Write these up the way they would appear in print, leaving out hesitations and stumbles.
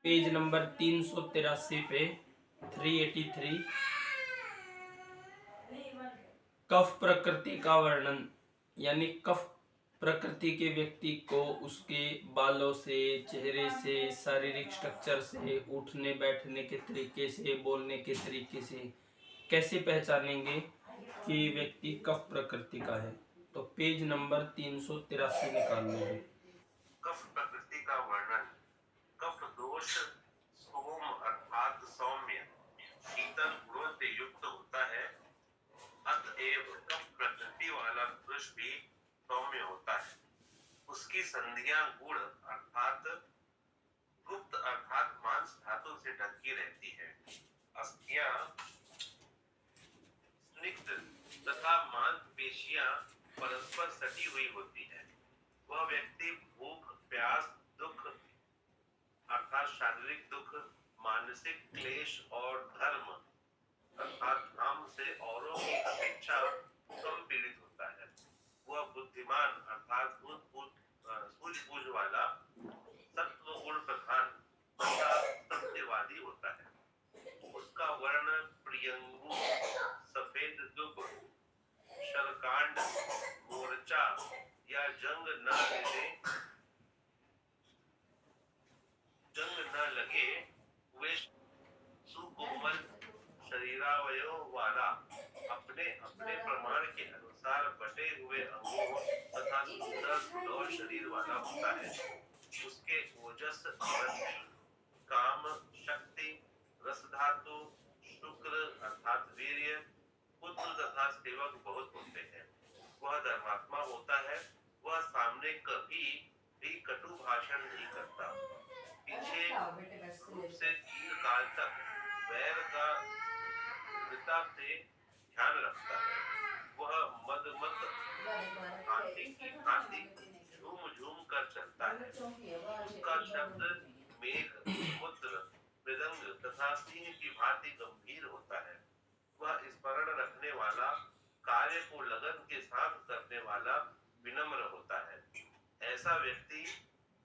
Page number 383 पे 383 कफ प्रकृति का वर्णन, यानी कफ प्रकृति के व्यक्ति को उसके बालों से, चेहरे से, शारीरिक स्ट्रक्चर से, उठने बैठने के तरीके से, बोलने के तरीके से कैसे पहचानेंगे कि व्यक्ति कफ प्रकृति का है। तो पेज नंबर 383 निकाल लो। कफ प्रकृति का वर्णन। कफ दोष सोम अर्थात सौम्य शीतल गुणों से युक्त होता है। अतएव कफ प्रकृति वाला पुरुष भी सौम्य होता है। उसकी संधियां गुण अर्थात गुप्त अर्थात मांस धातु से ढकी रहती है। अस्थियां स्निग्ध तथा मांसपेशियां परस्पर सटी हुई होती है। वह व्यक्ति भूख, प्यास, दुख अर्थात शारीरिक दुख, मानसिक क्लेश और धर्म अर्थात काम से औरों की अपेक्षा कम पीड़ित होता है। वह बुद्धिमान अर्थात सूझबूझ वाला, सत्व गुण प्रधान तथा सत्यवादी होता है। उसका वर्ण प्रियंगु, सफेद दुब, शरकांड, मोर्चा या जंग न लगे हुए सुकोमल शरीरावयों वाला, अपने अपने प्रमाण के अनुसार बटे हुए अंगों तथा सुंदर सुडौल शरीर वाला होता है। उसके ओजस, काम, शक्ति, रस धातु, शुक्र अर्थात वीर्य, पुत्र तथा सेवक बहुत होते हैं। वह धर्मात्मा होता है। वह सामने कभी भी कटु भाषण नहीं करता। पीछे रूप से दीर्घ काल तक वैर का दृढ़ता से ध्यान रखता है। वह मदमत हाथी की भांति झूम झूम कर चलता है। उसका शब्द मेघ, समुद्र, मृदंग तथा सिंह की भांति गंभीर होता है। वह स्मरण रखने वाला, कार्य को लगन के साथ करने वाला, विनम्र होता है। ऐसा व्यक्ति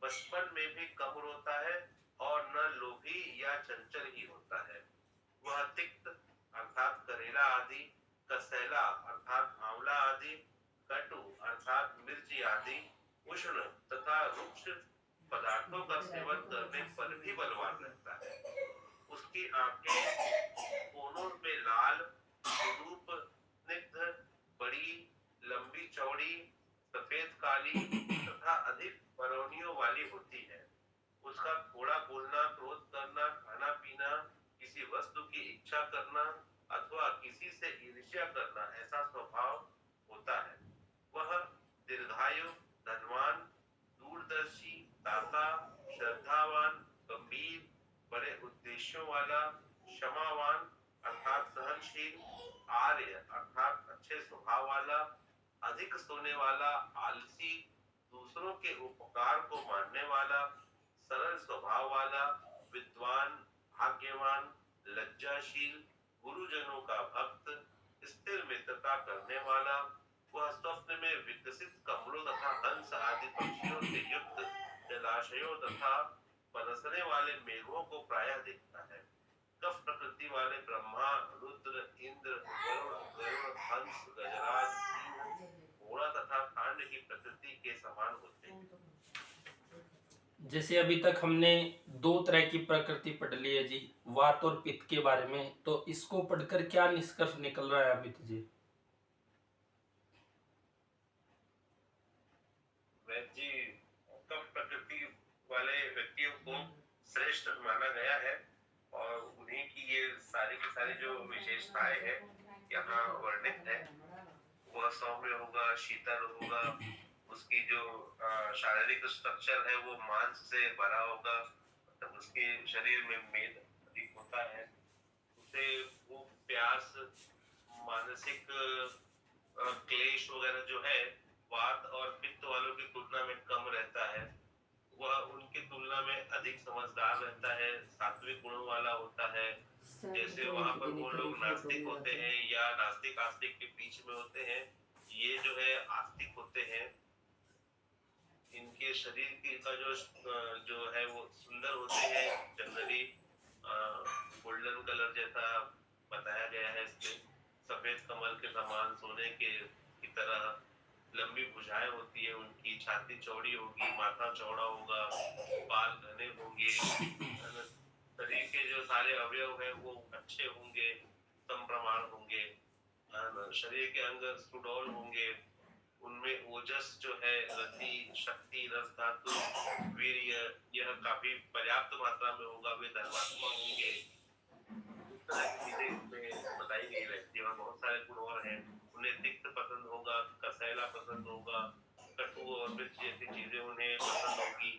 बचपन में भी कम रोता है और न लोभी या चंचल ही होता है। वह तिक्त अर्थात करेला आदि, कसैला अर्थात आंवला आदि, कटु अर्थात मिर्ची आदि, उष्ण तथा रुक्ष पदार्थों का सेवन करने पर भी बलवान रहता है। उसकी आंखें कोनों में लाल, स्वरूप स्निग्ध, बड़ी, लंबी चौड़ी, सफेद काली तथा अधिक बरौनियों वाली होती है। उसका थोड़ा बोलना, क्रोध करना, खाना पीना, किसी वस्तु की इच्छा करना अथवा किसी से ईर्ष्या करना ऐसा स्वभाव होता है। वह दीर्घायु, धनवान, दूरदर्शी, दाता, श्रद्धावान, गंभीर, बड़े उद्देश्यों वाला, क्षमावान अर्थात सहनशील, आर्य अर्थात अच्छे स्वभाव वाला, अधिक सोने वाला, आलसी, दूसरों के उपकार को मानने वाला, सरल स्वभाव वाला, विद्वान, भाग्यवान, लज्जाशील, गुरुजनों का भक्त, स्थिर मित्रता करने वाला। वह स्वप्न में विकसित कमलों तथा हंस आदि पक्षियों से युक्त जलाशयों तथा बरसने वाले मेघों को प्रायः देखता है। कफ प्रकृति वाले ब्रह्मा, रुद्र, इंद्र, वरुण, गरुड़, हंस, गजराज, सिंह, घोड़ा तथा कांड की प्रकृति के समान होते हैं। जैसे अभी तक हमने दो तरह की प्रकृति पढ़ ली है जी, वात और पित्त के बारे में, तो इसको पढ़कर क्या निष्कर्ष निकल रहा है अमित जी? जी, कफ प्रकृति वाले व्यक्तियों को श्रेष्ठ माना गया है और उन्हीं की ये सारी की सारी जो विशेषताएं हैं यहाँ वर्णित है। वह सौम्य होगा, शीतल होगा, उसकी जो शारीरिक स्ट्रक्चर है वो मांस से भरा होगा, मतलब उसके शरीर में मेद अधिक होता है। उसे भूख, प्यास, मानसिक क्लेश वगैरह जो है वात और पित्त वालों की तुलना में कम रहता है। वह उनकी तुलना में अधिक समझदार रहता है, सात्विक गुणों वाला होता है। जैसे वहां पर वो लोग नास्तिक होते हैं या नास्तिक आस्तिक के बीच में होते हैं, ये जो है आस्तिक होते हैं। इनके शरीर की का जो है वो सुंदर होते हैं, समान सोने के की तरह लंबी भुजाएं होती है उनकी, छाती चौड़ी होगी, माथा चौड़ा होगा, बाल घने होंगे, शरीर के जो सारे अवयव है वो अच्छे होंगे, समप्रमाण होंगे, शरीर के अंग सुडौल होंगे, उनमें ओजस जो है, रति, शक्ति, रस धातु, वीर्य, यह काफी पर्याप्त मात्रा में होगा, वे धर्मात्मा होंगे। इस तरह की चीजें इसमें बताई गई रहती है और बहुत सारे गुण और हैं। उन्हें तिक्त पसंद होगा, कसैला पसंद होगा, कटु और मिर्च जैसी चीजें उन्हें पसंद होगी।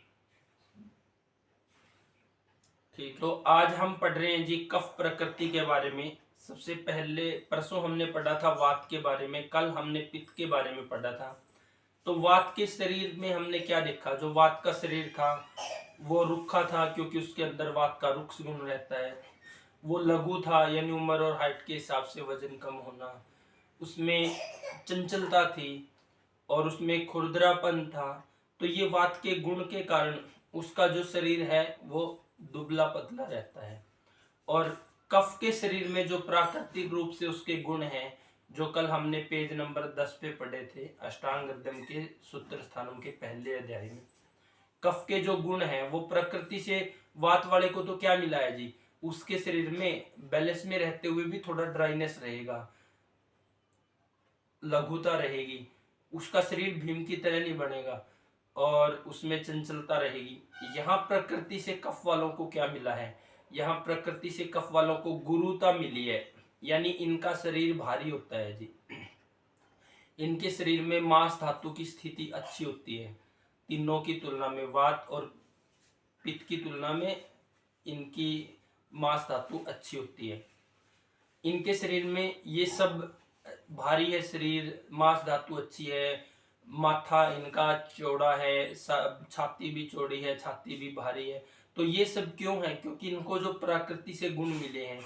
ठीक, तो आज हम पढ़ रहे हैं जी कफ प्रकृति के बारे में। सबसे पहले परसों हमने पढ़ा था वात के बारे में, कल हमने पित्त के बारे में पढ़ा था। तो वात के शरीर में हमने क्या देखा, जो वात का शरीर था वो रुखा था क्योंकि उसके अंदर वात का रुक्ष गुण रहता है। वो लघु था यानी उम्र और हाइट के हिसाब से वजन कम होना, उसमें चंचलता थी और उसमें खुरदरापन था। तो ये वात के गुण के कारण उसका जो शरीर है वो दुबला पतला रहता है। और कफ के शरीर में जो प्राकृतिक रूप से उसके गुण हैं, जो कल हमने पेज नंबर 10 पे पढ़े थे, अष्टांग हृदय के सूत्र स्थानों के पहले अध्याय में। कफ के जो गुण हैं वो प्रकृति से, वात वाले को तो क्या मिला है जी, उसके शरीर में बैलेंस में रहते हुए भी थोड़ा ड्राइनेस रहेगा, लघुता रहेगी, उसका शरीर भीम की तरह नहीं बनेगा और उसमें चंचलता रहेगी। यहाँ प्रकृति से कफ वालों को क्या मिला है, यहाँ प्रकृति से कफ वालों को गुरुता मिली है, यानी इनका शरीर भारी होता है जी। इनके शरीर में मांस धातु की स्थिति अच्छी होती है तीनों की तुलना में। वात और पित्त की तुलना में इनकी मांस धातु अच्छी होती है। इनके शरीर में ये सब भारी है, शरीर, मांस धातु अच्छी है, माथा इनका चौड़ा है, छाती भी चौड़ी है, छाती भी भारी है। तो ये सब क्यों है, क्योंकि इनको जो प्रकृति से गुण मिले हैं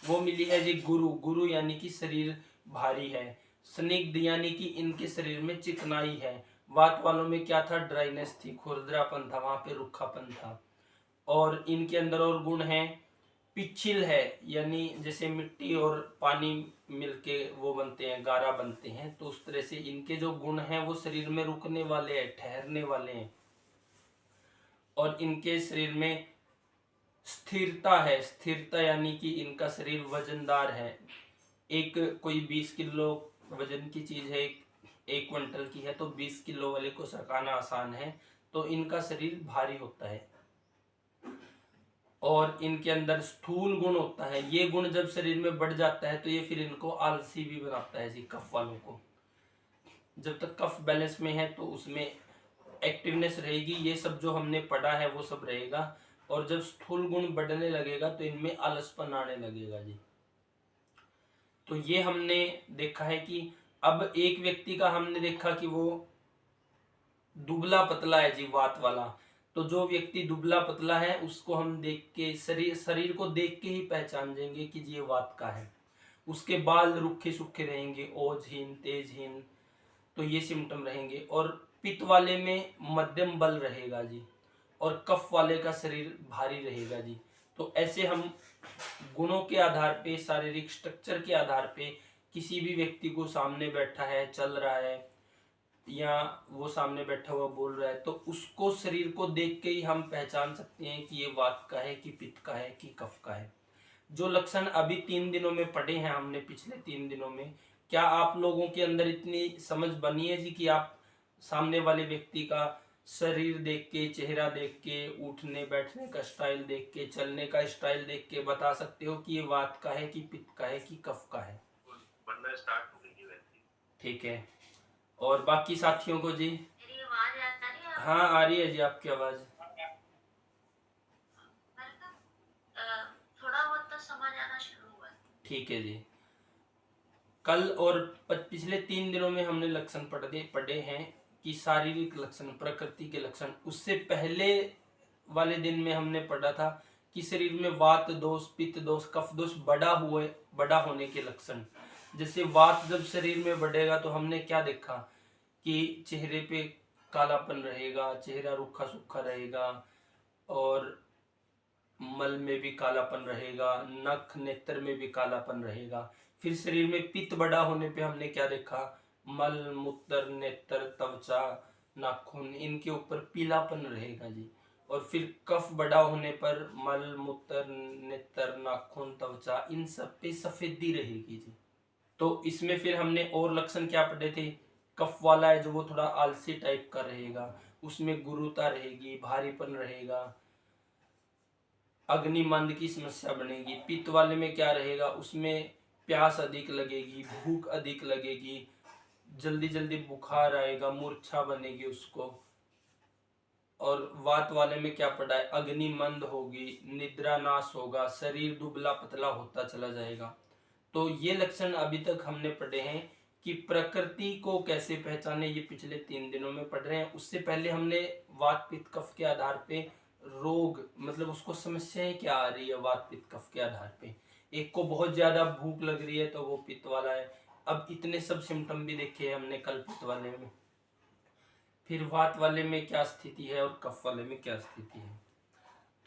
वो मिली है जी गुरु यानी कि शरीर भारी है। स्निग्ध यानी कि इनके शरीर में चिकनाई है। वात वालों में क्या था, ड्राइनेस थी, खुरदरापन था, वहां पे रुखापन था। और इनके अंदर और गुण है, पिछिल है, यानी जैसे मिट्टी और पानी मिलके वो बनते हैं, गारा बनते हैं, तो उस तरह से इनके जो गुण हैं वो शरीर में रुकने वाले हैं, ठहरने वाले हैं। और इनके शरीर में स्थिरता है, स्थिरता यानी कि इनका शरीर वजनदार है। एक कोई 20 किलो वजन की चीज है, 1 क्विंटल की है, तो 20 किलो वाले को सरकाना आसान है, तो इनका शरीर भारी होता है। और इनके अंदर स्थूल गुण होता है। ये गुण जब शरीर में बढ़ जाता है तो ये फिर इनको आलसी भी बनाता है जी, कफ वालों को। जब तक कफ बैलेंस में है तो उसमें एक्टिवनेस रहेगी, ये सब जो हमने पढ़ा है वो सब रहेगा। और जब स्थूल गुण बढ़ने लगेगा तो इनमें आलसपन आने लगेगा जी। तो ये हमने देखा है कि अब एक व्यक्ति का हमने देखा कि वो दुबला पतला है जी, वात वाला। तो जो व्यक्ति दुबला पतला है उसको हम देख के, शरीर को देख के ही पहचान जाएंगे कि ये वात का है। उसके बाल रुखे सूखे रहेंगे, ओजहीन, तेजहीन, तो ये सिम्टम रहेंगे। और पित्त वाले में मध्यम बल रहेगा जी, और कफ वाले का शरीर भारी रहेगा जी। तो ऐसे हम गुणों के आधार पे, शारीरिक स्ट्रक्चर के आधार पे किसी भी व्यक्ति को, सामने बैठा है, चल रहा है, या वो सामने बैठा हुआ बोल रहा है, तो उसको शरीर को देख के ही हम पहचान सकते हैं कि ये वात का है कि पित्त का है कि कफ का है। जो लक्षण अभी 3 दिनों में पढ़े हैं हमने, पिछले 3 दिनों में, क्या आप लोगों के अंदर इतनी समझ बनी है जी कि आप सामने वाले व्यक्ति का शरीर देख के, चेहरा देख के, उठने बैठने का स्टाइल देख के, चलने का स्टाइल देख के बता सकते हो कि ये वात का है कि पित्त का है कि कफ का है? बनना स्टार्ट हो गई वैसे। ठीक है। और बाकी साथियों को जी? मेरी आवाज आ रही है? हाँ आ रही है जी आपकी आवाज। थोड़ा बहुत तो समझ आना शुरू हुआ। ठीक है जी। कल और पिछले 3 दिनों में हमने लक्षण पढ़े हैं कि शारीरिक लक्षण, प्रकृति के लक्षण। उससे पहले वाले दिन में हमने पढ़ा था कि शरीर में वात दोष, पित्त दोष, कफ दोष बड़ा होने के लक्षण। जैसे वात जब शरीर में बढ़ेगा तो हमने क्या देखा कि चेहरे पे कालापन रहेगा, चेहरा रूखा सूखा रहेगा, और मल में भी कालापन रहेगा, नख नेत्र में भी कालापन रहेगा। फिर शरीर में पित्त बड़ा होने पे हमने क्या देखा, मल मूत्र नेत्र त्वचा नाखून इनके ऊपर पीलापन रहेगा जी। और फिर कफ बड़ा होने पर मल मूत्र नेत्र नाखून त्वचा इन सब पे सफेदी रहेगी जी। तो इसमें फिर हमने और लक्षण क्या पढ़े थे, कफ वाला है जो वो थोड़ा आलसी टाइप का रहेगा, उसमें गुरुता रहेगी, भारीपन रहेगा, अग्निमंद की समस्या बनेगी। पित्त वाले में क्या रहेगा, उसमें प्यास अधिक लगेगी, भूख अधिक लगेगी, जल्दी जल्दी बुखार आएगा, मूर्छा बनेगी उसको। और वात वाले में क्या पड़ा है, अग्निमंद होगी, निद्रा नाश होगा, शरीर दुबला पतला होता चला जाएगा। तो ये लक्षण अभी तक हमने पढ़े हैं कि प्रकृति को कैसे पहचाने, ये पिछले 3 दिनों में पढ़ रहे हैं। उससे पहले हमने वात पित्त कफ के आधार पे रोग, मतलब उसको समस्याएं क्या आ रही है वात पित्त कफ के आधार पे। एक को बहुत ज्यादा भूख लग रही है तो वो पित्त वाला है। अब इतने सब सिम्टम भी देखे हमने कल पित्त वाले में। फिर वात वाले में क्या स्थिति है और कफ वाले में क्या स्थिति है।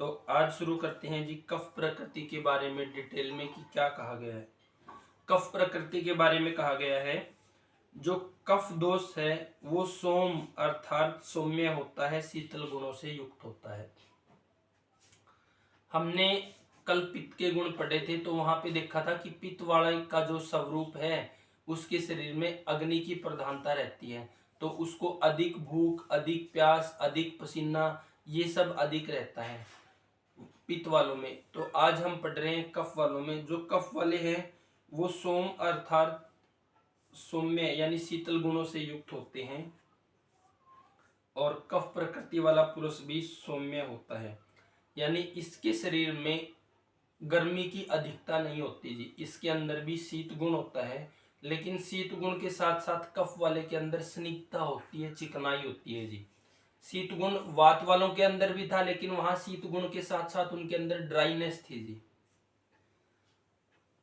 तो आज शुरू करते हैं जी कफ प्रकृति के बारे में डिटेल में कि क्या कहा गया है। कफ प्रकृति के बारे में कहा गया है, जो कफ दोष है वो सोम अर्थात सौम्य होता है, शीतल गुणों से युक्त होता है। हमने कल पित्त के गुण पढ़े थे तो वहां पे देखा था कि पित्त वाले का जो स्वरूप है उसके शरीर में अग्नि की प्रधानता रहती है, तो उसको अधिक भूख, अधिक प्यास, अधिक पसीना, ये सब अधिक रहता है पित्त वालों में। तो आज हम पढ़ रहे हैं कफ वालों में। जो कफ वाले हैं वो सोम अर्थात सौम्य यानी शीतल गुणों से युक्त होते हैं। और कफ प्रकृति वाला पुरुष भी सौम्य होता है, यानी इसके शरीर में गर्मी की अधिकता नहीं होती जी। इसके अंदर भी शीत गुण होता है, लेकिन शीत गुण के साथ साथ कफ वाले के अंदर स्निग्धता होती है, चिकनाई होती है जी। शीत गुण वात वालों के अंदर भी था, लेकिन वहां शीत गुण के साथ साथ उनके अंदर ड्राइनेस थी जी।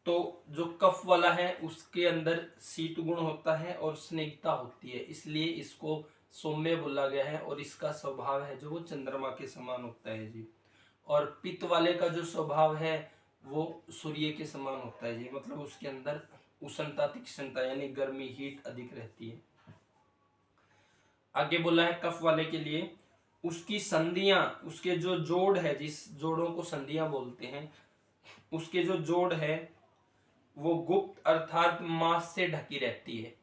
तो जो कफ वाला है उसके अंदर शीत गुण होता है और स्निग्धता होती है, इसलिए इसको सौम्य बोला गया है। और इसका स्वभाव है जो वो चंद्रमा के समान होता है जी। और पित्त वाले का जो स्वभाव है वो सूर्य के समान होता है जी, मतलब उसके अंदर उष्णता तीक्ष्णता यानी गर्मी हीट अधिक रहती है। आगे बोला है कफ वाले के लिए उसकी संधियां, उसके जो जोड़ है, जिस जोड़ों को संधियां बोलते हैं, उसके जो जोड़ है वो गुप्त अर्थात मांस से ढकी रहती है।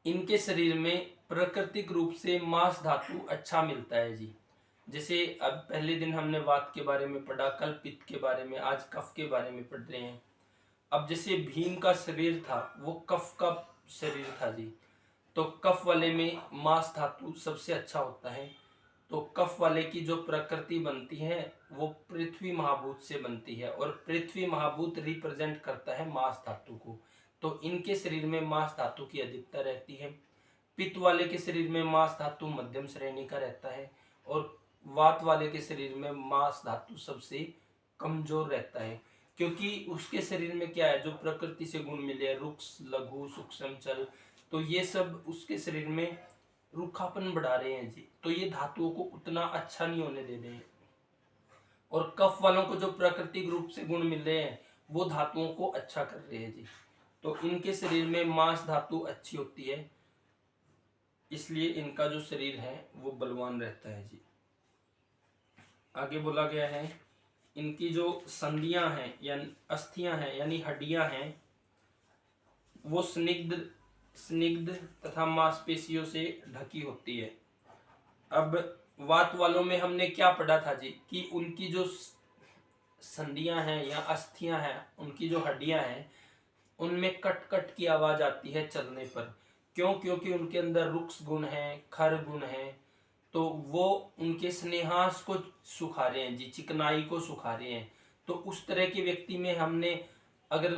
इनके शरीर में प्राकृतिक रूप से मांस धातु अच्छा मिलता है जी। जैसे अब पहले दिन हमने वात के बारे में पढ़ा, कल पित्त के बारे में, आज कफ के बारे में पढ़ रहे हैं। अब जैसे भीम का शरीर था वो कफ का शरीर था जी, तो कफ वाले में मांस धातु सबसे अच्छा होता है। तो कफ वाले की जो प्रकृति बनती है वो पृथ्वी महाभूत से बनती है, और पृथ्वी महाभूत रिप्रेजेंट करता है मांस धातु को। तो इनके शरीर में मांस धातु की अधिकता रहती है। पित्त वाले के शरीर में मांस धातु मध्यम श्रेणी का रहता है, और वात वाले के शरीर में मांस धातु सबसे कमजोर रहता है, क्योंकि उसके शरीर में क्या है, जो प्रकृति से गुण मिले हैं, रुक्ष लघु सूक्ष्म चल, तो ये सब उसके शरीर में रूखापन बढ़ा रहे हैं जी। तो ये धातुओं को उतना अच्छा नहीं होने दे रहे हैं। और कफ वालों को जो प्राकृतिक रूप से गुण मिल रहे हैं वो धातुओं को अच्छा कर रहे हैं जी। तो इनके शरीर में मांस धातु अच्छी होती है, इसलिए इनका जो शरीर है वो बलवान रहता है जी। आगे बोला गया है इनकी जो संधियां हैं यानी अस्थियां हैं यानी हड्डियां हैं वो स्निग्ध तथा मांसपेशियों से ढकी होती है। अब वात वालों में हमने क्या पढ़ा था जी कि उनकी जो संधियां हैं या अस्थियां हैं, उनकी जो हड्डियां हैं उनमें कट कट की आवाज आती है चलने पर। क्यों? क्योंकि उनके अंदर रुक्ष गुण है, खर गुण है, तो वो उनके स्नेहांश को सुखा रहे हैं जी, चिकनाई को सुखा रहे हैं। तो उस तरह के व्यक्ति में हमने, अगर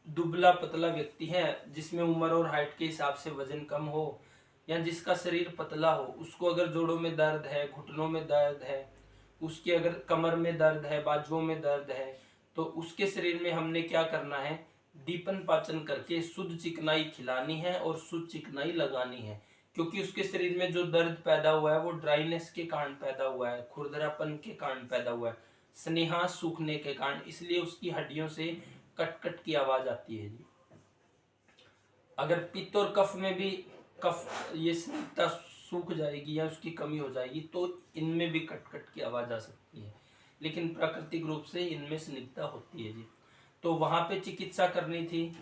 दुबला पतला व्यक्ति है जिसमें उम्र और हाइट के हिसाब से वजन कम हो या जिसका शरीर पतला हो, उसको अगर जोड़ों में दर्द है, घुटनों में दर्द है, उसके अगर कमर में दर्द है, बाजुओं में दर्द है, तो उसके शरीर में हमने क्या करना है, दीपन पाचन करके शुद्ध चिकनाई खिलानी है और शुद्ध चिकनाई लगानी है। क्योंकि उसके शरीर में जो दर्द पैदा हुआ है वो ड्राइनेस के कारण पैदा हुआ है, खुरदरापन के कारण पैदा हुआ है, स्नेहा सूखने के कारण, इसलिए उसकी हड्डियों से कट कट की आवाज आती है जी। अगर पित्त और कफ में भी कफ ये स्निग्धता सूख जाएगी या उसकी कमी हो जाएगी तो इनमें भी कट कट की आवाज आ सकती है, लेकिन प्राकृतिक रूप से इनमें स्निग्धता होती है जी। तो वहां पे चिकित्सा करनी थी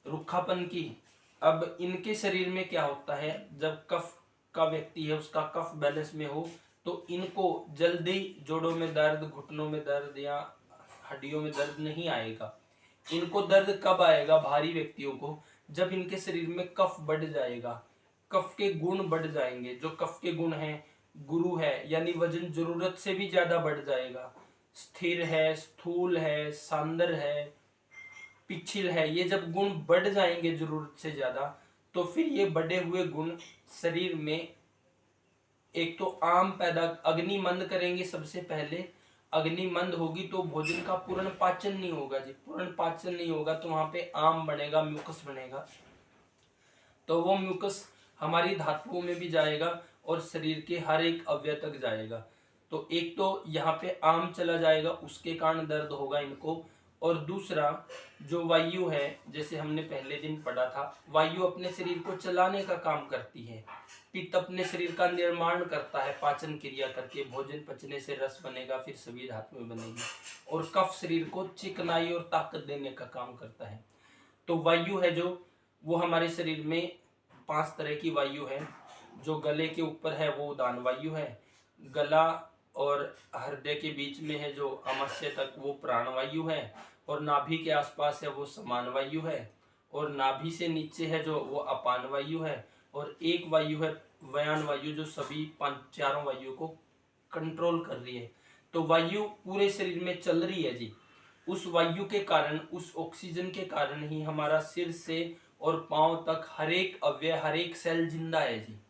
रुखापन की। अब इनके शरीर में क्या होता है, जब कफ का व्यक्ति है उसका कफ बैलेंस में हो तो इनको जल्दी जोड़ों में दर्द, घुटनों में दर्द या हड्डियों में दर्द नहीं आएगा। इनको दर्द कब आएगा भारी व्यक्तियों को, जब इनके शरीर में कफ बढ़ जाएगा, कफ के गुण बढ़ जाएंगे। जो कफ के गुण हैं, गुरु है यानी वजन जरूरत से भी ज्यादा बढ़ जाएगा, स्थिर है, स्थूल है, सांदर है, पिछिल है, ये जब गुण बढ़ जाएंगे जरूरत से ज्यादा तो फिर ये बढ़े हुए गुण शरीर में एक तो आम पैदा, अग्नि मंद करेंगे। सबसे पहले अग्नि मंद होगी तो भोजन का पूर्ण पाचन नहीं होगा जी, पूर्ण पाचन नहीं होगा तो वहां पे आम बनेगा, म्यूकस बनेगा, तो वो म्यूकस हमारी धातुओं में भी जाएगा और शरीर के हर एक अवयव तक जाएगा। तो एक तो यहाँ पे आम चला जाएगा, उसके कारण दर्द होगा इनको। और दूसरा जो वायु है, जैसे हमने पहले दिन पढ़ा था, वायु अपने शरीर को चलाने का काम करती है, पित्त अपने शरीर का निर्माण करता है पाचन क्रिया करके, भोजन पचने से रस बनेगा, फिर सभी धातुएं बनेगी, और कफ शरीर को चिकनाई और ताकत देने का काम करता है। तो वायु है जो, वो हमारे शरीर में 5 तरह की वायु है। जो गले के ऊपर है वो उदान वायु है, गला और हृदय के बीच में है जो आमाशय तक वो प्राण वायु है, और नाभि के आसपास है वो समान वायु है, और नाभि से नीचे है जो वो अपान वायु है, और एक वायु है व्यान वायु जो सभी चारों वायु को कंट्रोल कर रही है। तो वायु पूरे शरीर में चल रही है जी। उस वायु के कारण, उस ऑक्सीजन के कारण ही हमारा सिर से और पांव तक हर एक अवयव, हर एक सेल जिंदा है जी।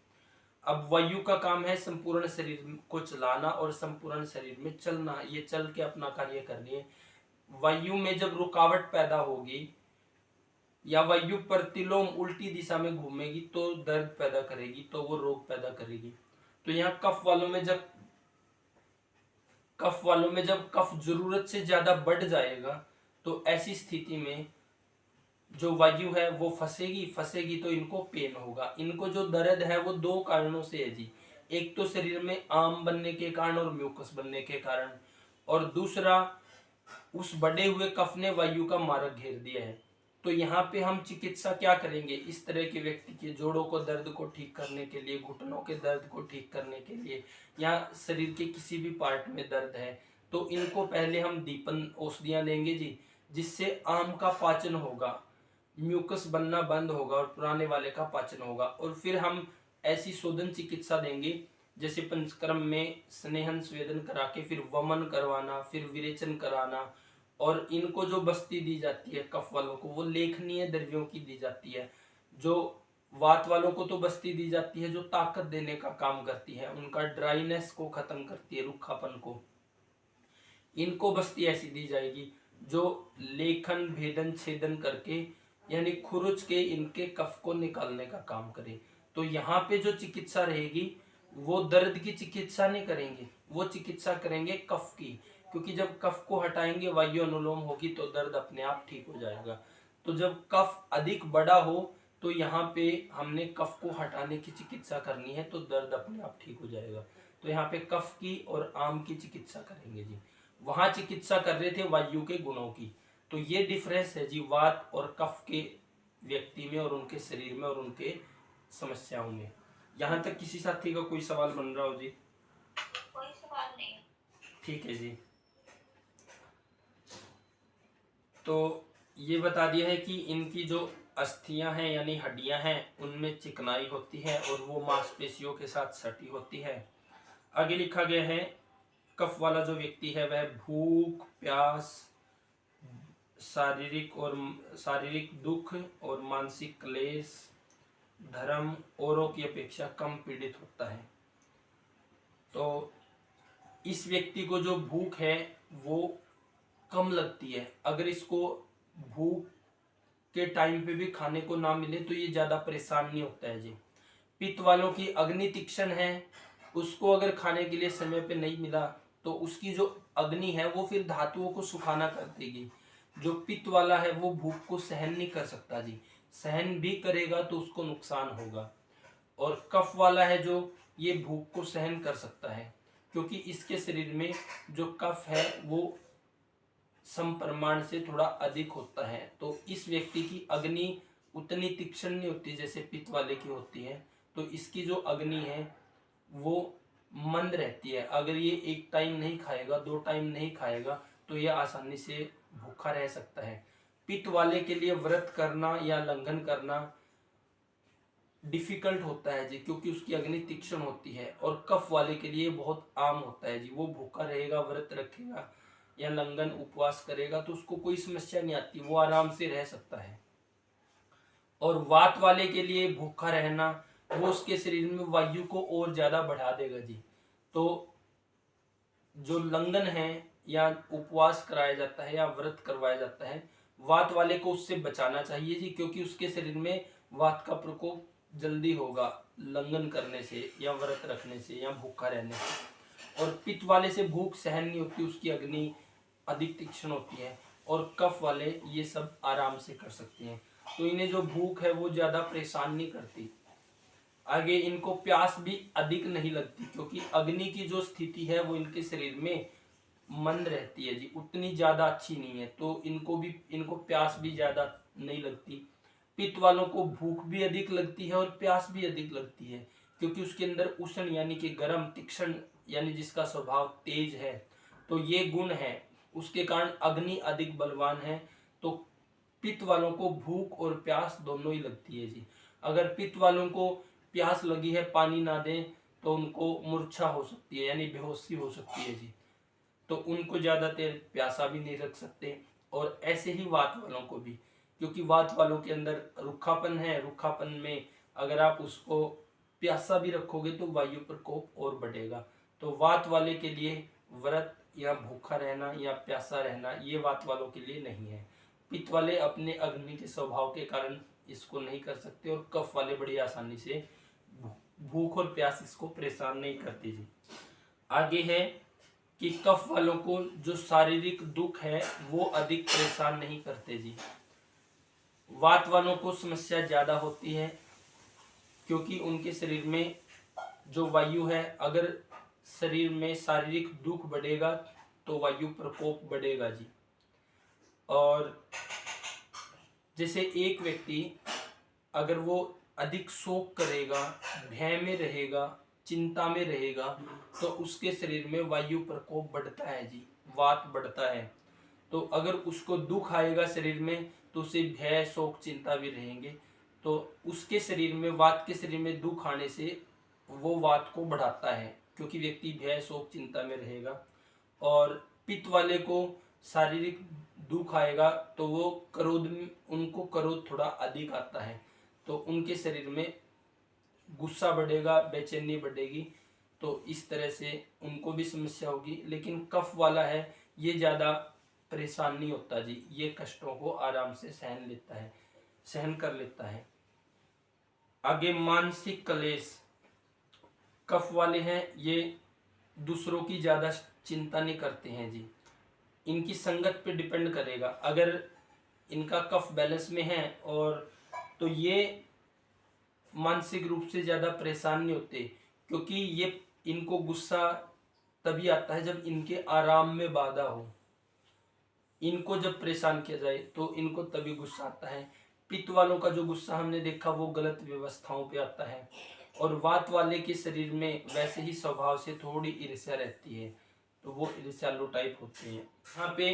अब वायु का काम है संपूर्ण शरीर को चलाना और संपूर्ण शरीर में चलना, ये चल के अपना कार्य कर रही है। वायु में जब रुकावट पैदा होगी या वायु प्रतिलोम उल्टी दिशा में घूमेगी तो दर्द पैदा करेगी, तो वो रोग पैदा करेगी। तो यहाँ कफ वालों में जब कफ जरूरत से ज्यादा बढ़ जाएगा तो ऐसी स्थिति में जो वायु है वो फंसेगी तो इनको पेन होगा। इनको जो दर्द है वो 2 कारणों से है जी, एक तो शरीर में आम बनने के कारण और म्यूकस बनने के कारण, और दूसरा उस बढ़े हुए कफ ने वायु का मार्ग घेर दिया है। तो यहाँ पे हम चिकित्सा क्या करेंगे, इस तरह के व्यक्ति के जोड़ों को दर्द को ठीक करने के लिए, घुटनों के दर्द को ठीक करने के लिए, या शरीर के किसी भी पार्ट में दर्द है तो इनको पहले हम दीपन औषधियां देंगे जी, जिससे आम का पाचन होगा, म्यूकस बनना बंद होगा और पुराने वाले का पाचन होगा। और फिर हम ऐसी शोधन चिकित्सा देंगे जैसे पंचकर्म में स्नेहन स्वेदन करा के फिर वमन करवाना, फिर विरेचन कराना, और इनको जो बस्ती दी जाती है कफ वालों को वो लेखनीय द्रव्यों की दी जाती है। जो वात वालों को तो बस्ती दी जाती है जो ताकत देने का काम करती है, उनका ड्राइनेस को खत्म करती है, रुखापन को। इनको बस्ती ऐसी दी जाएगी जो लेखन भेदन छेदन करके यानी खुरुच के इनके कफ को निकालने का काम करे। तो यहाँ पे जो चिकित्सा रहेगी वो दर्द की चिकित्सा नहीं करेंगे, वो चिकित्सा करेंगे कफ की, क्योंकि जब कफ को हटाएंगे वायु अनुलोम होगी तो दर्द अपने आप ठीक हो जाएगा। तो जब कफ अधिक बड़ा हो तो यहाँ पे हमने कफ को हटाने की चिकित्सा करनी है तो दर्द अपने आप ठीक हो जाएगा। तो यहाँ पे कफ की और आम की चिकित्सा करेंगे जी। वहां चिकित्सा कर रहे थे वायु के गुणों की। तो ये डिफरेंस है जी वात और कफ के व्यक्ति में और उनके शरीर में और उनके समस्याओं में। यहाँ तक किसी साथी का कोई सवाल बन रहा हो जी? कोई सवाल नहीं। ठीक है जी। तो ये बता दिया है कि इनकी जो अस्थियां हैं यानी हड्डियां हैं उनमें चिकनाई होती है और वो मांसपेशियों के साथ सटी होती है। आगे लिखा गया है कफ वाला जो व्यक्ति है वह भूख, प्यास, शारीरिक दुख और मानसिक क्लेश, धर्म औरों की अपेक्षा कम पीड़ित होता है। तो इस व्यक्ति को जो भूख है वो कम लगती है। अगर इसको भूख के टाइम पे भी खाने को ना मिले तो ये ज्यादा परेशान नहीं होता है जी। पित्त वालों की अग्नि तीक्ष्ण है, उसको अगर खाने के लिए समय पे नहीं मिला तो उसकी जो अग्नि है वो फिर धातुओं को सुखाना कर देगी। जो पित्त वाला है वो भूख को सहन नहीं कर सकता जी, सहन भी करेगा तो उसको नुकसान होगा। और कफ वाला है जो ये भूख को सहन कर सकता है, क्योंकि इसके शरीर में जो कफ है वो समप्रमाण से थोड़ा अधिक होता है। तो इस व्यक्ति की अग्नि उतनी तीक्ष्ण नहीं होती जैसे पित्त वाले की होती है। तो इसकी जो अग्नि है वो मंद रहती है। अगर ये एक टाइम नहीं खाएगा, 2 टाइम नहीं खाएगा तो ये आसानी से भूखा रह सकता है। पित्त वाले के लिए व्रत करना या लंघन करना डिफिकल्ट होता है जी, क्योंकि उसकी अग्नि तीक्ष्ण होती है। और कफ वाले के लिए बहुत आम होता है जी, वो भूखा रहेगा, व्रत रखेगा या लंघन उपवास करेगा तो उसको कोई समस्या नहीं आती, वो आराम से रह सकता है। और वात वाले के लिए भूखा रहना वो उसके शरीर में वायु को और ज्यादा बढ़ा देगा जी। तो जो लंघन है या उपवास कराया जाता है या व्रत करवाया जाता है, वात वाले को उससे बचाना चाहिए जी, क्योंकि उसके शरीर में वात का प्रकोप जल्दी होगा लंघन करने से या व्रत रखने से या भूखा रहने से। और पित्त वाले से भूख सहन नहीं होती, उसकी अग्नि अधिक तीक्ष्ण होती है। और कफ वाले ये सब आराम से कर सकते हैं, तो इन्हें जो भूख है वो ज्यादा परेशान नहीं करती। आगे इनको प्यास भी अधिक नहीं लगती, क्योंकि अग्नि की जो स्थिति है वो इनके शरीर में मंद रहती है जी, उतनी ज्यादा अच्छी नहीं है। तो इनको प्यास भी ज्यादा नहीं लगती। पित्त वालों को भूख भी अधिक लगती है और प्यास भी अधिक लगती है, क्योंकि उसके अंदर उष्ण यानी कि गर्म, तीक्ष्ण यानी जिसका स्वभाव तेज है, तो ये गुण है, उसके कारण अग्नि अधिक बलवान है। तो पित्त वालों को भूख और प्यास दोनों ही लगती है जी। अगर पित्त वालों को प्यास लगी है, पानी ना दें तो उनको मूर्छा हो सकती है यानी बेहोशी हो सकती है जी। तो उनको ज्यादा देर प्यासा भी नहीं रख सकते। और ऐसे ही वात वालों को भी, क्योंकि वात वालों के अंदर रुखापन है, रुखापन में अगर आप उसको प्यासा भी रखोगे तो वायु प्रकोप और बढ़ेगा। तो वात वाले के लिए व्रत या भूखा रहना या प्यासा रहना ये वात वालों के लिए नहीं है। पित्त वाले अपने अग्नि के स्वभाव के कारण इसको नहीं कर सकते, और कफ वाले बड़ी आसानी से भूख और प्यास इसको परेशान नहीं करती जी। आगे है कि कफ वालों को जो शारीरिक दुख है वो अधिक परेशान नहीं करते जी। वात वालों को समस्या ज्यादा होती है, क्योंकि उनके शरीर में जो वायु है, अगर शरीर में शारीरिक दुख बढ़ेगा तो वायु प्रकोप बढ़ेगा जी। और जैसे एक व्यक्ति अगर वो अधिक शोक करेगा, भय में रहेगा, चिंता में रहेगा, तो उसके शरीर में वायु प्रकोप बढ़ता है जी, वात बढ़ता है। तो अगर उसको दुख आएगा शरीर में तो उसे भय, शोक, चिंता भी रहेंगे। तो उसके शरीर में, वात के शरीर में दुख आने से वो वात को बढ़ाता है, क्योंकि व्यक्ति भय, शोक, चिंता में रहेगा। और पित्त वाले को शारीरिक दुख आएगा तो वो क्रोध में, उनको क्रोध थोड़ा अधिक आता है, तो उनके शरीर में गुस्सा बढ़ेगा, बेचैनी बढ़ेगी। तो इस तरह से उनको भी समस्या होगी। लेकिन कफ वाला है ये ज़्यादा परेशान नहीं होता जी, ये कष्टों को आराम से सहन कर लेता है। आगे मानसिक क्लेश, कफ वाले हैं ये दूसरों की ज़्यादा चिंता नहीं करते हैं जी। इनकी संगत पे डिपेंड करेगा, अगर इनका कफ बैलेंस में है और तो ये मानसिक रूप से ज़्यादा परेशान नहीं होते, क्योंकि ये इनको गुस्सा तभी आता है जब इनके आराम में बाधा हो। इनको जब परेशान किया जाए तो इनको तभी गुस्सा आता है। पित्त वालों का जो गुस्सा हमने देखा वो गलत व्यवस्थाओं पे आता है। और वात वाले के शरीर में वैसे ही स्वभाव से थोड़ी ईर्ष्या रहती है, तो वो ईर्ष्यालु टाइप होते हैं। यहाँ पे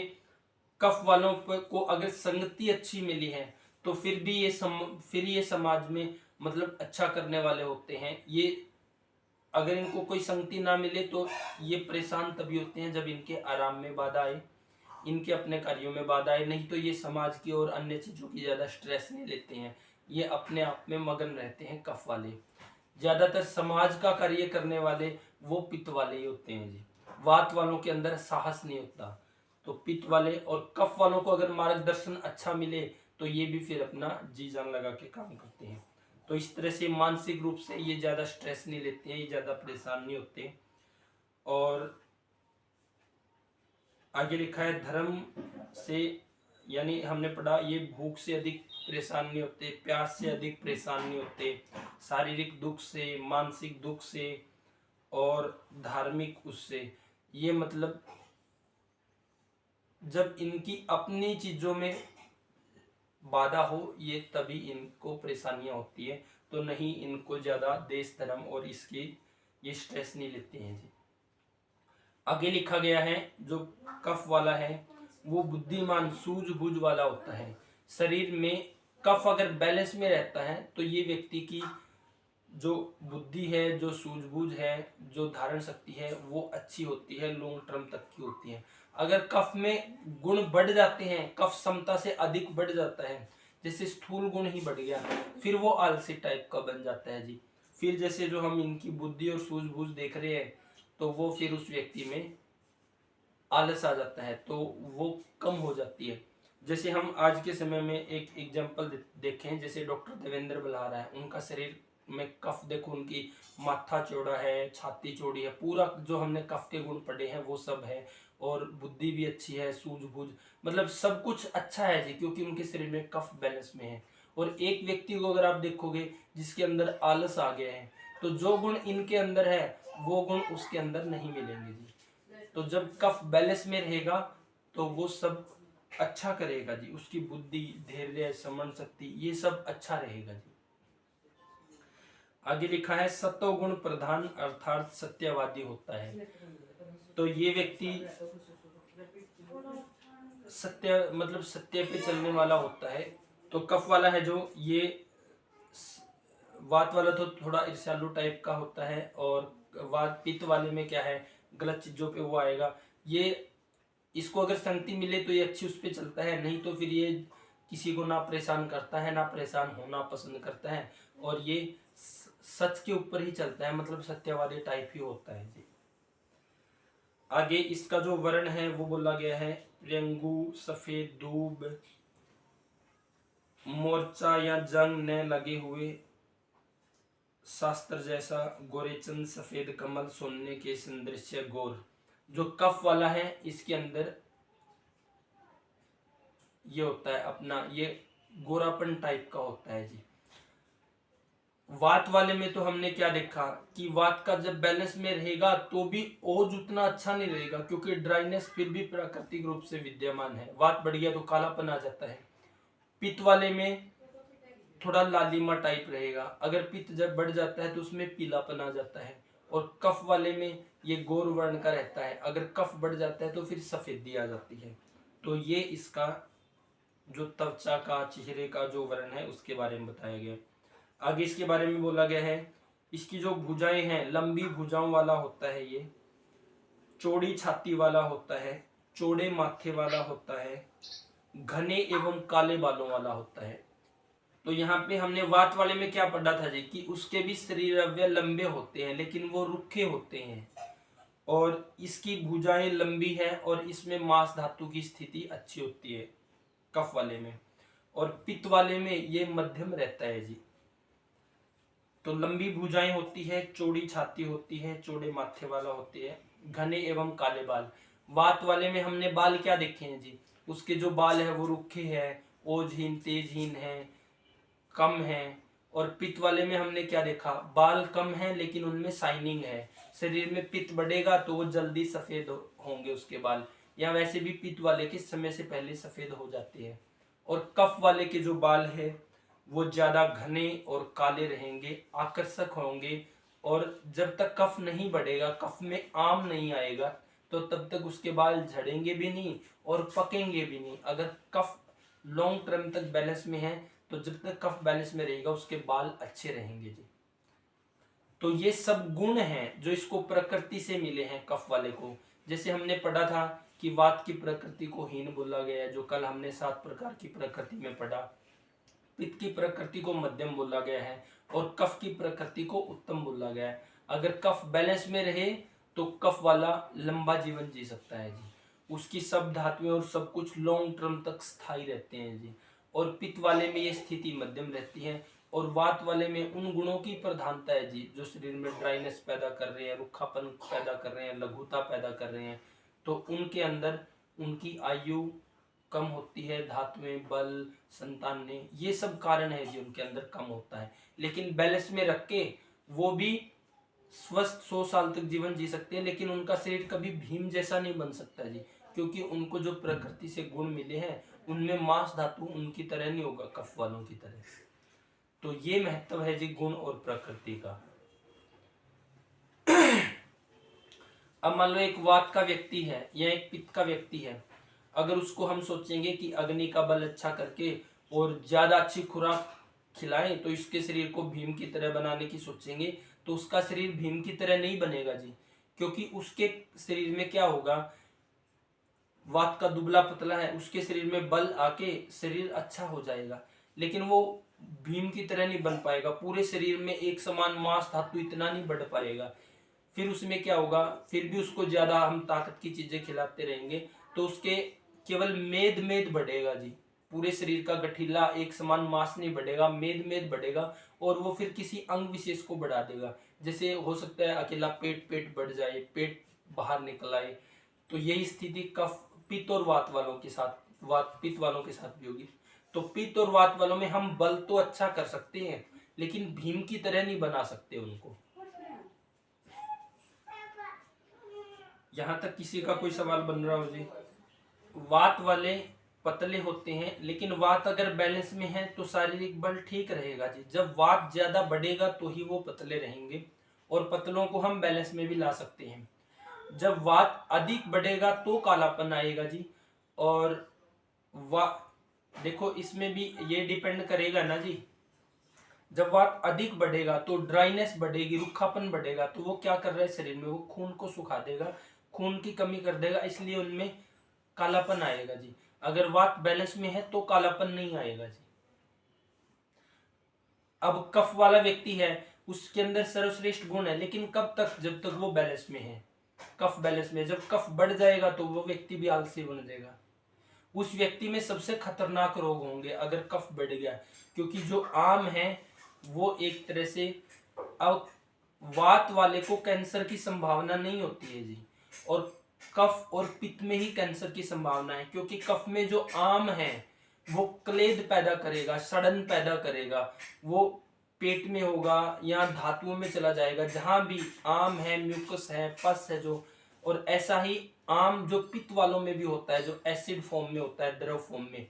कफ वालों को अगर संगति अच्छी मिली है तो फिर ये समाज में मतलब अच्छा करने वाले होते हैं। ये अगर इनको कोई संगति ना मिले तो ये परेशान तभी होते हैं जब इनके आराम में बाधा आए, इनके अपने कार्यों में बाधा आए। नहीं तो ये समाज की और अन्य चीज़ों की ज़्यादा स्ट्रेस नहीं लेते हैं, ये अपने आप में मगन रहते हैं। कफ वाले ज़्यादातर समाज का कार्य करने वाले वो पित्त वाले ही होते हैं जी। वात वालों के अंदर साहस नहीं होता। तो पित्त वाले और कफ वालों को अगर मार्गदर्शन अच्छा मिले तो ये भी फिर अपना जी जान लगा के काम करते हैं। तो इस तरह से मानसिक रूप से ये ज़्यादा स्ट्रेस नहीं लेते हैं, ये ज़्यादा परेशान नहीं होते। और आगे लिखा है धर्म से, यानी हमने पढ़ा ये भूख से अधिक परेशान नहीं होते, प्यास से अधिक परेशान नहीं होते, शारीरिक दुख से, मानसिक दुख से और धार्मिक उससे। ये मतलब जब इनकी अपनी चीजों में बाधा हो ये तभी इनको परेशानियां होती है, तो नहीं इनको ज्यादा देश धर्म और इसकी ये स्ट्रेस नहीं लेते हैं जी। आगे लिखा गया है जो कफ वाला है वो बुद्धिमान सूझबूझ वाला होता है। शरीर में कफ अगर बैलेंस में रहता है तो ये व्यक्ति की जो बुद्धि है, जो सूझबूझ है, जो धारण शक्ति है वो अच्छी होती है, लॉन्ग टर्म तक की होती है। अगर कफ में गुण बढ़ जाते हैं, कफ क्षमता से अधिक बढ़ जाता है, जैसे स्थूल गुण ही बढ़ गया, फिर वो आलसी टाइप का बन जाता है जी। फिर जैसे जो हम इनकी बुद्धि और सूझबूझ देख रहे हैं तो वो फिर उस व्यक्ति में आलस आ जाता है, तो वो कम हो जाती है। जैसे हम आज के समय में एक एग्जांपल देखें, जैसे डॉक्टर देवेंद्र बल्हारा है, उनका शरीर में कफ देखो, उनकी माथा चौड़ा है, छाती चौड़ी है, पूरा जो हमने कफ के गुण पढ़े हैं वो सब है। और बुद्धि भी अच्छी है, सूझबूझ, मतलब सब कुछ अच्छा है जी, क्योंकि उनके शरीर में कफ बैलेंस में है। और एक व्यक्ति को अगर आप देखोगे जिसके अंदर आलस आ गया है, तो जो गुण इनके अंदर है वो गुण उसके अंदर नहीं मिलेंगे जी। तो जब कफ बैलेंस में रहेगा तो वो सब अच्छा करेगा जी, उसकी बुद्धि, धैर्य, समझ शक्ति ये सब अच्छा रहेगा जी। आगे लिखा है सत्वगुण प्रधान अर्थात सत्यवादी होता है। तो ये व्यक्ति सत्य मतलब सत्य पे चलने वाला होता है। तो कफ वाला है जो ये, वात वाला तो थोड़ा ईर्ष्यालु टाइप का होता है, और वात पित्त वाले में क्या है, गलत चीजों पे वो आएगा। ये इसको अगर संगति मिले तो ये अच्छी उस पे चलता है, नहीं तो फिर ये किसी को ना परेशान करता है, ना परेशान होना पसंद करता है, और ये सच के ऊपर ही चलता है, मतलब सत्यवादी टाइप ही होता है जी। आगे इसका जो वर्ण है वो बोला गया है रेंगू, सफेद दूब, मोर्चा या जंग न लगे हुए, शास्त्र जैसा, गोरेचंद, सफेद कमल, सोने के सदृश्य, गोर। जो कफ वाला है इसके अंदर ये होता है अपना, ये गोरापन टाइप का होता है जी। वात वाले में तो हमने क्या देखा कि वात का जब बैलेंस में रहेगा तो भी ओज उतना अच्छा नहीं रहेगा, क्योंकि ड्राइनेस फिर भी प्राकृतिक रूप से विद्यमान है। वात बढ़ गया तो कालापन आ जाता है। पित्त वाले में थोड़ा लालिमा टाइप रहेगा, अगर पित्त जब बढ़ जाता है तो उसमें पीलापन आ जाता है। और कफ वाले में ये गौर वर्ण का रहता है, अगर कफ बढ़ जाता है तो फिर सफेदी आ जाती है। तो ये इसका जो त्वचा का, चेहरे का जो वर्ण है उसके बारे में बताया गया। आगे इसके बारे में बोला गया है इसकी जो भुजाएं हैं, लंबी भुजाओं वाला होता है, ये चौड़ी छाती वाला होता है, चौड़े माथे वाला होता है, घने एवं काले बालों वाला होता है। तो यहाँ पे हमने वात वाले में क्या पढ़ा था जी कि उसके भी शरीर अवयव लंबे होते हैं लेकिन वो रुखे होते हैं, और इसकी भुजाएं लंबी है और इसमें मांस धातु की स्थिति अच्छी होती है कफ वाले में। और पित्त वाले में ये मध्यम रहता है जी। तो लंबी भुजाएं होती है, चौड़ी छाती होती है, चौड़े माथे वाला होती है, घने एवं काले बाल। वात वाले में हमने बाल क्या देखे हैं जी, उसके जो बाल है वो रुखे हैं, ओजहीन, तेजहीन है, कम है। और पित्त वाले में हमने क्या देखा, बाल कम है लेकिन उनमें शाइनिंग है। शरीर में पित्त बढ़ेगा तो वो जल्दी सफेद होंगे उसके बाल, या वैसे भी पित्त वाले के समय से पहले सफेद हो जाते हैं। और कफ वाले के जो बाल है वो ज्यादा घने और काले रहेंगे, आकर्षक होंगे। और जब तक कफ नहीं बढ़ेगा, कफ में आम नहीं आएगा, तो तब तक उसके बाल झड़ेंगे भी नहीं और पकेंगे भी नहीं। अगर कफ लॉन्ग टर्म तक बैलेंस में है तो जब तक कफ बैलेंस में रहेगा उसके बाल अच्छे रहेंगे जी। तो ये सब गुण हैं जो इसको प्रकृति से मिले हैं कफ वाले को। जैसे हमने पढ़ा था कि वात की प्रकृति को हीन बोला गया है, जो कल हमने 7 प्रकार की प्रकृति में पढ़ा। पित्त की प्रकृति को मध्यम बोला गया है और कफ की प्रकृति को उत्तम बोला गया है। अगर कफ बैलेंस में रहे तो कफ वाला लंबा जीवन जी सकता है जी, उसकी सब धातुएं और सब कुछ लॉन्ग टर्म तक स्थायी रहते हैं जी। और पित्त वाले में ये स्थिति मध्यम रहती है, और वात वाले में उन गुणों की प्रधानता है जी जो शरीर में ड्राइनेस पैदा कर रहे हैं, रुखापन पैदा कर रहे हैं, लघुता पैदा कर रहे हैं। तो उनके अंदर उनकी आयु कम होती है, धातुएं, बल, संतानें, ये सब कारण है जी उनके अंदर कम होता है। लेकिन बैलेंस में रख के वो भी स्वस्थ 100 साल तक जीवन जी सकते हैं, लेकिन उनका शरीर कभी भीम जैसा नहीं बन सकता जी, क्योंकि उनको जो प्रकृति से गुण मिले हैं उनमें मांस धातु उनकी तरह नहीं होगा, कफ वालों की तरह। तो ये महत्व है जी गुण और प्रकृति का। अब मान लो एक वात का व्यक्ति है या एक पित्त का व्यक्ति है, अगर उसको हम सोचेंगे कि अग्नि का बल अच्छा करके और ज्यादा अच्छी खुराक खिलाएं तो इसके शरीर को भीम की तरह बनाने की सोचेंगे, तो उसका शरीर भीम की तरह नहीं बनेगा जी, क्योंकि उसके शरीर में क्या होगा, वात का दुबला पतला है, उसके शरीर में बल आके शरीर अच्छा हो जाएगा, लेकिन वो भीम की तरह नहीं बन पाएगा। पूरे शरीर में एक समान मांस धातु इतना नहीं बढ़ पाएगा। फिर उसमें क्या होगा, फिर भी उसको ज्यादा हम ताकत की चीजें खिलाते रहेंगे तो उसके केवल मेद मेद बढ़ेगा जी, पूरे शरीर का गठीला एक समान मांस नहीं बढ़ेगा, मेद मेद बढ़ेगा, और वो फिर किसी अंग विशेष को बढ़ा देगा। जैसे हो सकता है अकेला पेट पेट बढ़ जाए, पेट बाहर निकल आए। तो यही स्थिति कफ पित्त और वात वालों के साथ, वात पित्त वालों के साथ भी होगी। तो पित्त और वात वालों में हम बल तो अच्छा कर सकते हैं, लेकिन भीम की तरह नहीं बना सकते उनको। यहां तक किसी का कोई सवाल बन रहा हो जी? वात वाले पतले होते हैं, लेकिन वात अगर बैलेंस में है तो शारीरिक बल ठीक रहेगा जी। जब वात ज्यादा बढ़ेगा तो ही वो पतले रहेंगे, और पतलों को हम बैलेंस में भी ला सकते हैं। जब वात अधिक बढ़ेगा तो कालापन आएगा जी। और देखो इसमें भी ये डिपेंड करेगा ना जी, जब वात अधिक बढ़ेगा तो ड्राइनेस बढ़ेगी, रुखापन बढ़ेगा, तो वो क्या कर रहा है शरीर में, वो खून को सुखा देगा, खून की कमी कर देगा, इसलिए उनमें कालापन आएगा जी। अगर वात बैलेंस में है तो कालापन नहीं आएगा जी। अब कफ वाला व्यक्ति है, उसके अंदर सर्वश्रेष्ठ गुण है, लेकिन कब तक, जब तक वो बैलेंस में है, कफ बैलेंस में। जब कफ बढ़ जाएगा तो वो व्यक्ति भी आलसी बन जाएगा। उस व्यक्ति में सबसे खतरनाक रोग होंगे अगर कफ बढ़ गया, क्योंकि जो आम है वो एक तरह से, अब वात वाले को कैंसर की संभावना नहीं होती है जी, और कफ और पित्त में ही कैंसर की संभावना है, क्योंकि कफ में जो आम है वो क्लेद पैदा करेगा, सड़न पैदा करेगा, वो पेट में होगा या धातुओं में चला जाएगा, जहां भी आम है, म्यूकस है, पस है जो। और ऐसा ही आम जो पित्त वालों में भी होता है, जो एसिड फॉर्म में होता है, द्रव फॉर्म में।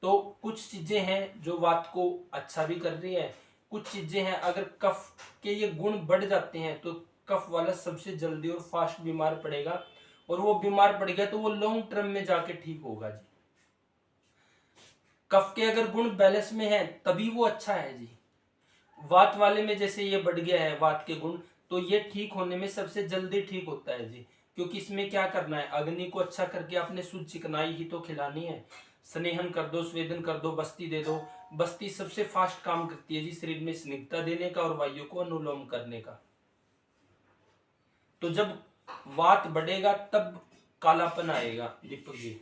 तो कुछ चीजें हैं जो वात को अच्छा भी कर रही है, कुछ चीजें हैं अगर कफ के ये गुण बढ़ जाते हैं तो कफ वाला सबसे जल्दी और फास्ट बीमार पड़ेगा, और वो बीमार पड़ गया तो वो लॉन्ग टर्म में जाके ठीक होगा जी। कफ के अगर गुण बैलेंस में है तभी वो अच्छा है जी। वात वाले में जैसे ये बढ़ गया है वात के गुण, तो ये ठीक होने में सबसे जल्दी ठीक होता है जी, क्योंकि इसमें क्या करना है, अग्नि को अच्छा करके आपने शुद्ध चिकनाई ही तो खिलानी है। स्नेहन कर दो, स्वेदन कर दो, बस्ती दे दो। बस्ती सबसे फास्ट काम करती है जी शरीर में स्निग्धता देने का और वायु को अनुलोम करने का। तो जब वात बढ़ेगा तब कालापन आएगा दीपक जी।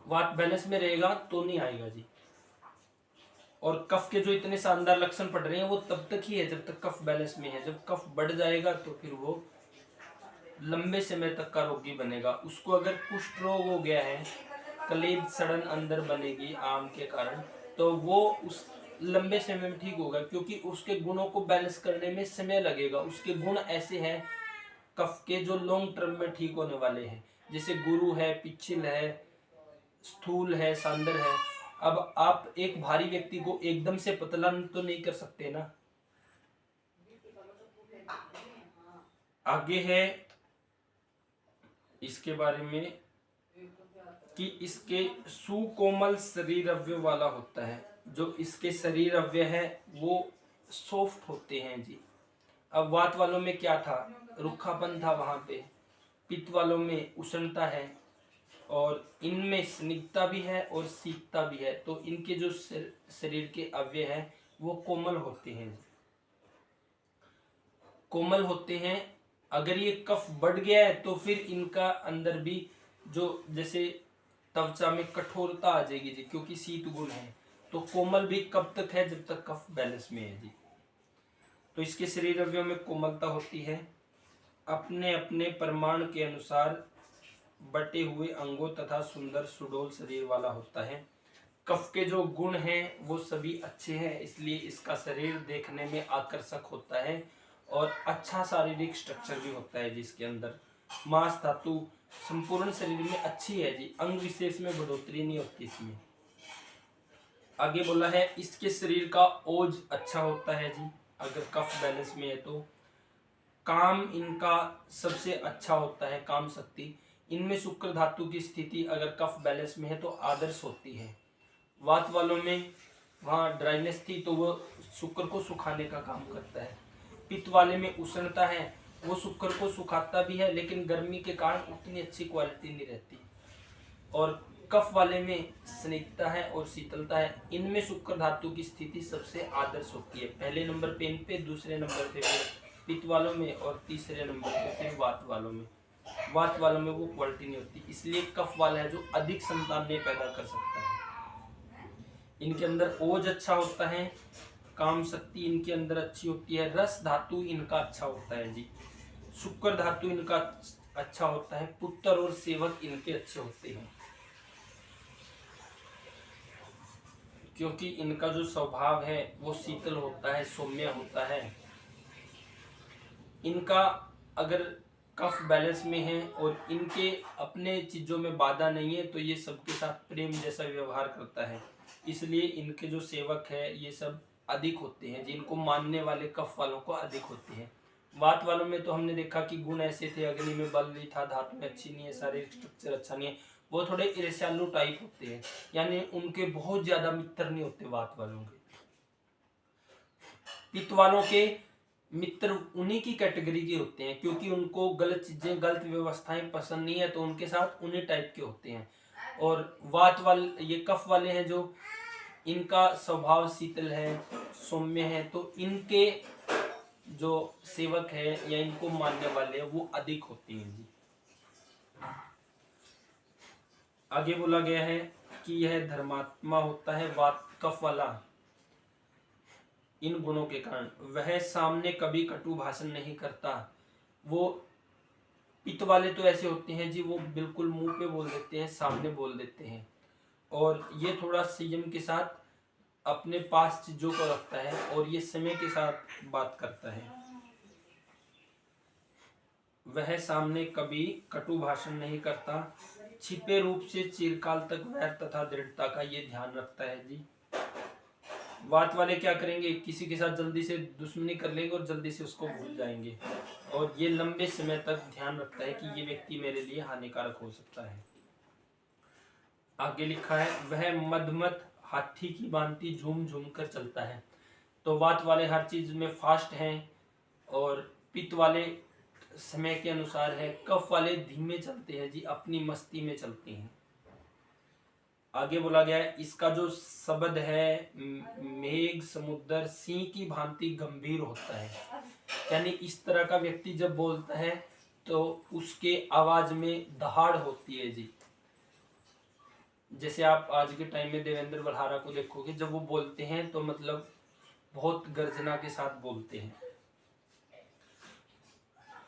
वात बैलेंस में रहेगा तो नहीं आएगा जी। और कफ के जो इतने शानदार लक्षण पड़ रहे हैं वो तब तक ही है जब तक कफ बैलेंस में है। जब कफ बढ़ जाएगा तो फिर वो लंबे समय तक का रोगी बनेगा। उसको अगर कुष्ठ रोग हो गया है, क्लेद सड़न अंदर बनेगी आम के कारण, तो वो उस लंबे समय में ठीक होगा, क्योंकि उसके गुणों को बैलेंस करने में समय लगेगा। उसके गुण ऐसे हैं कफ के जो लॉन्ग टर्म में ठीक होने वाले हैं, जैसे गुरु है, पिच्छिल है, स्थूल है, सांदर है। अब आप एक भारी व्यक्ति को एकदम से पतला तो नहीं कर सकते ना। आगे है इसके बारे में कि इसके सुकोमल शरीर अवयव वाला होता है। जो इसके शरीर अवयव है वो सॉफ्ट होते हैं जी। अब वात वालों में क्या था, रुखापन था वहां पे। पित्त वालों में उष्णता है, और इनमें स्निग्धता भी है और शीतता भी है। तो इनके जो शरीर के अवयव हैं वो कोमल होते हैं, कोमल होते हैं। अगर ये कफ बढ़ गया है तो फिर इनका अंदर भी जो जैसे त्वचा में कठोरता आ जाएगी जी, क्योंकि शीत गुण है। तो कोमल भी कब तक है, जब तक कफ बैलेंस में है जी। तो इसके शरीर अवयव में कोमलता होती है, अपने अपने प्रमाण के अनुसार बटे हुए अंगों तथा सुंदर सुडौल शरीर वाला होता है। कफ के जो गुण हैं वो सभी अच्छे हैं, इसलिए इसका शरीर देखने में आकर्षक होता है और अच्छा शारीरिक स्ट्रक्चर भी होता है जिसके अंदर मांस धातु संपूर्ण शरीर में अच्छी है जी, अंग विशेष में बढ़ोतरी नहीं होती इसमें। आगे बोला है इसके शरीर का ओज अच्छा होता है जी, अगर कफ बैलेंस में है तो। काम इनका सबसे अच्छा होता है, काम शक्ति। इनमें शुक्र धातु की स्थिति अगर कफ बैलेंस में है तो आदर्श होती है। वात वालों में वहाँ ड्राइनेस थी तो वो शुक्र को सुखाने का काम करता है। पित्त वाले में उष्णता है, वो शुक्र को सुखाता भी है लेकिन गर्मी के कारण उतनी अच्छी क्वालिटी नहीं रहती। और कफ वाले में स्निग्धता है और शीतलता है। इनमें शुक्र धातु की स्थिति सबसे आदर्श होती है, पहले नंबर पे इन पे, दूसरे नंबर पे पित्त वालों में और तीसरे नंबर पे फिर वात वालों में। वात वालों में वो क्वालिटी नहीं होती, इसलिए कफ वाला है जो अधिक संतान नहीं पैदा कर सकता है। इनके अंदर ओज अच्छा होता है, काम शक्ति इनके अंदर अच्छी होती है, रस धातु इनका अच्छा होता है जी, शुक्र धातु इनका अच्छा होता है, पुत्र और सेवक इनके अच्छे होते हैं क्योंकि इनका जो स्वभाव है वो शीतल होता है, सौम्य होता है। इनका अगर कफ बैलेंस में है और इनके अपने चीजों में बाधा नहीं है तो ये सबके साथ प्रेम जैसा व्यवहार करता है, इसलिए इनके जो सेवक है ये सब अधिक होते हैं, जिनको मानने वाले कफ वालों को अधिक होते हैं। वात वालों में तो हमने देखा कि गुण ऐसे थे, अग्नि में बल नहीं था, धातु में अच्छी नहीं है, शारीरिक स्ट्रक्चर अच्छा नहीं है, वो थोड़े ईर्ष्यालु टाइप होते हैं, यानी उनके बहुत ज्यादा मित्र नहीं होते वात वालों के। पित्त वालों के मित्र उन्हीं की कैटेगरी के होते हैं क्योंकि उनको गलत चीजें गलत व्यवस्थाएं पसंद नहीं है तो उनके साथ उन्हीं टाइप के होते हैं। और वात वाले ये कफ वाले हैं जो इनका स्वभाव शीतल है, सौम्य है, तो इनके जो सेवक है या इनको मानने वाले हैं वो अधिक होते हैं जी। आगे बोला गया है कि यह धर्मात्मा होता है वात कफ वाला, इन गुणों के कारण वह सामने कभी कटु भाषण नहीं करता। वो पित्त वाले तो ऐसे होते हैं जी, वो बिल्कुल मुंह पे बोल देते हैं, सामने बोल देते हैं, और ये थोड़ा संयम के साथ अपने पास चीजों को रखता है और ये समय के साथ बात करता है। वह सामने कभी कटु भाषण नहीं करता, छिपे रूप से चिरकाल तक वैर तथा दृढ़ता का ये ध्यान रखता है जी। वात वाले क्या करेंगे, किसी के साथ जल्दी से दुश्मनी कर लेंगे और जल्दी से उसको भूल जाएंगे, और ये लंबे समय तक ध्यान रखता है कि ये व्यक्ति मेरे लिए हानिकारक हो सकता है। आगे लिखा है वह मधमत हाथी की भांति झूम झूम कर चलता है। तो वात वाले हर चीज में फास्ट हैं और पित्त वाले समय के अनुसार है, कफ वाले धीमे चलते हैं जी, अपनी मस्ती में चलते हैं। आगे बोला गया है इसका जो शब्द है मेघ समुद्र सिंह की भांति गंभीर होता है, यानी इस तरह का व्यक्ति जब बोलता है तो उसके आवाज में दहाड़ होती है जी। जैसे आप आज के टाइम में देवेंद्र बलहारा को देखोगे, जब वो बोलते हैं तो मतलब बहुत गर्जना के साथ बोलते हैं।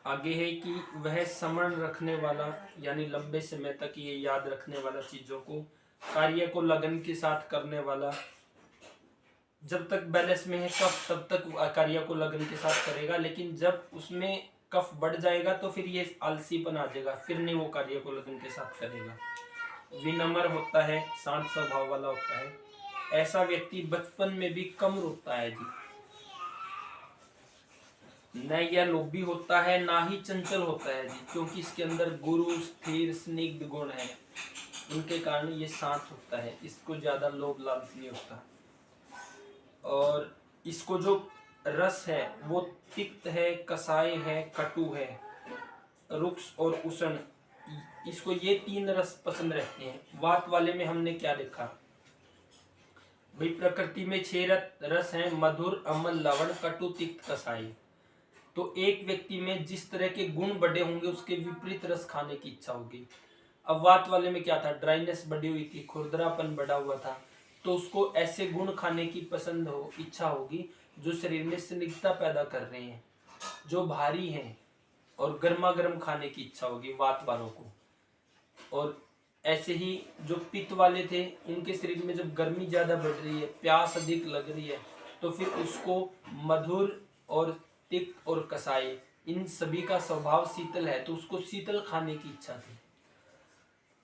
आगे है कि वह स्मरण रखने वाला, यानी लंबे समय तक ये याद रखने वाला चीजों को, कार्य को लगन के साथ करने वाला। जब तक बैलेंस में है कफ तब तक कार्य को लगन के साथ करेगा, लेकिन जब उसमें कफ बढ़ जाएगा तो फिर ये आलसीपन आ जाएगा, फिर नहीं वो कार्य को लगन के साथ करेगा। विनम्र होता है, शांत स्वभाव वाला होता है। ऐसा व्यक्ति बचपन में भी कम रोता है जी। न यह लोभी होता है ना ही चंचल होता है जी, क्योंकि इसके अंदर गुरु स्थिर स्निग्ध गुण है, इनके कारण ये शांत होता है, इसको ज्यादा लोभ लालच नहीं होता। और इसको जो रस है वो तिक्त है, कसाय है, कटु है, रुक्ष और उष्ण, इसको ये तीन रस पसंद रहते हैं। वात वाले में हमने क्या देखा भाई, प्रकृति में 6 रस हैं, मधुर अम्ल लवण कटु तिक्त कसाई। तो एक व्यक्ति में जिस तरह के गुण बढ़े होंगे उसके विपरीत रस खाने की इच्छा होगी। अब वात वाले में क्या था, ड्राइनेस बढ़ी हुई थी, खुरदरापन बढ़ा हुआ था, तो उसको ऐसे गुण खाने की पसंद हो, इच्छा होगी जो शरीर में स्निग्धता पैदा कर रहे हैं, जो भारी हैं, और गर्मा गर्म खाने की इच्छा होगी वात वालों को। और ऐसे ही जो पित्त वाले थे, उनके शरीर में जब गर्मी ज्यादा बढ़ रही है, प्यास अधिक लग रही है, तो फिर उसको मधुर और तिक्त और कसाई, इन सभी का स्वभाव शीतल है, तो उसको शीतल खाने की इच्छा थी।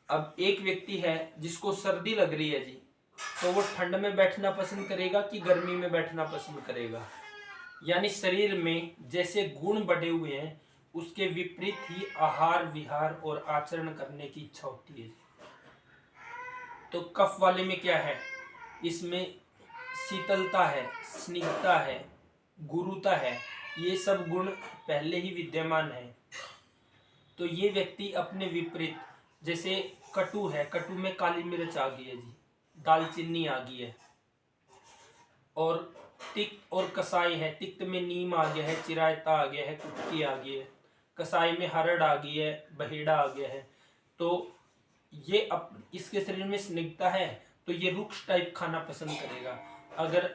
अब एक व्यक्ति है जिसको सर्दी लग रही है जी, तो वो ठंड में बैठना पसंद करेगा कि गर्मी में बैठना पसंद करेगा। यानी शरीर में जैसे गुण बढ़े हुए हैं, उसके विपरीत ही आहार विहार और आचरण करने की इच्छा होती है। तो कफ वाले में क्या है, इसमें शीतलता है, स्निग्धता है, गुरुता है, ये सब गुण पहले ही विद्यमान है। तो ये व्यक्ति अपने विपरीत, जैसे कटु है, कटु में काली मिर्च आ गई है जी, दालचीनी आ गई है, और तिक्त और कसाई है, तिक्त में नीम आ गया है, चिरायता आ गया है, कुटकी आ गई है, कसाई में हरड़ आ गई है, बहेड़ा आ गया है। तो ये इसके शरीर में स्निग्धता है, तो ये रुक्ष टाइप खाना पसंद करेगा। अगर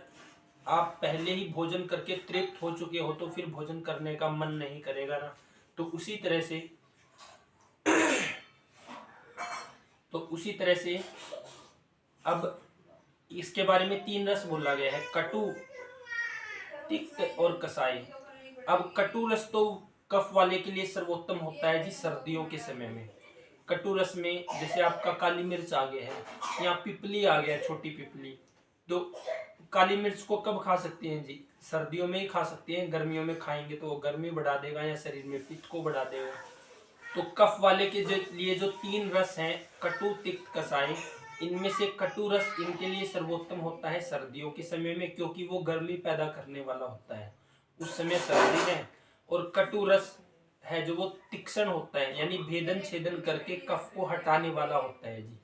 आप पहले ही भोजन करके तृप्त हो चुके हो तो फिर भोजन करने का मन नहीं करेगा ना। तो उसी तरह से अब इसके बारे में 3 रस बोला गया है, कटु, तिक्त और कसाई। अब कटु रस तो कफ वाले के लिए सर्वोत्तम होता है जी सर्दियों के समय में। कटु रस में जैसे आपका काली मिर्च आ गया है, या पिपली आ गया, छोटी पिपली। तो काली मिर्च को कब खा सकते हैं जी, सर्दियों में ही खा सकते हैं, गर्मियों में खाएंगे तो वो गर्मी बढ़ा देगा या शरीर में पित्त को बढ़ा देगा। तो कफ वाले के लिए जो 3 रस हैं, कटु, तिक्त, कसाई, इनमें से कटु रस इनके लिए सर्वोत्तम होता है सर्दियों के समय में, क्योंकि वो गर्मी पैदा करने वाला होता है, उस समय सर्दी है। और कटु रस है जो वो तीक्ष्ण होता है, यानी भेदन छेदन करके कफ को हटाने वाला होता है जी।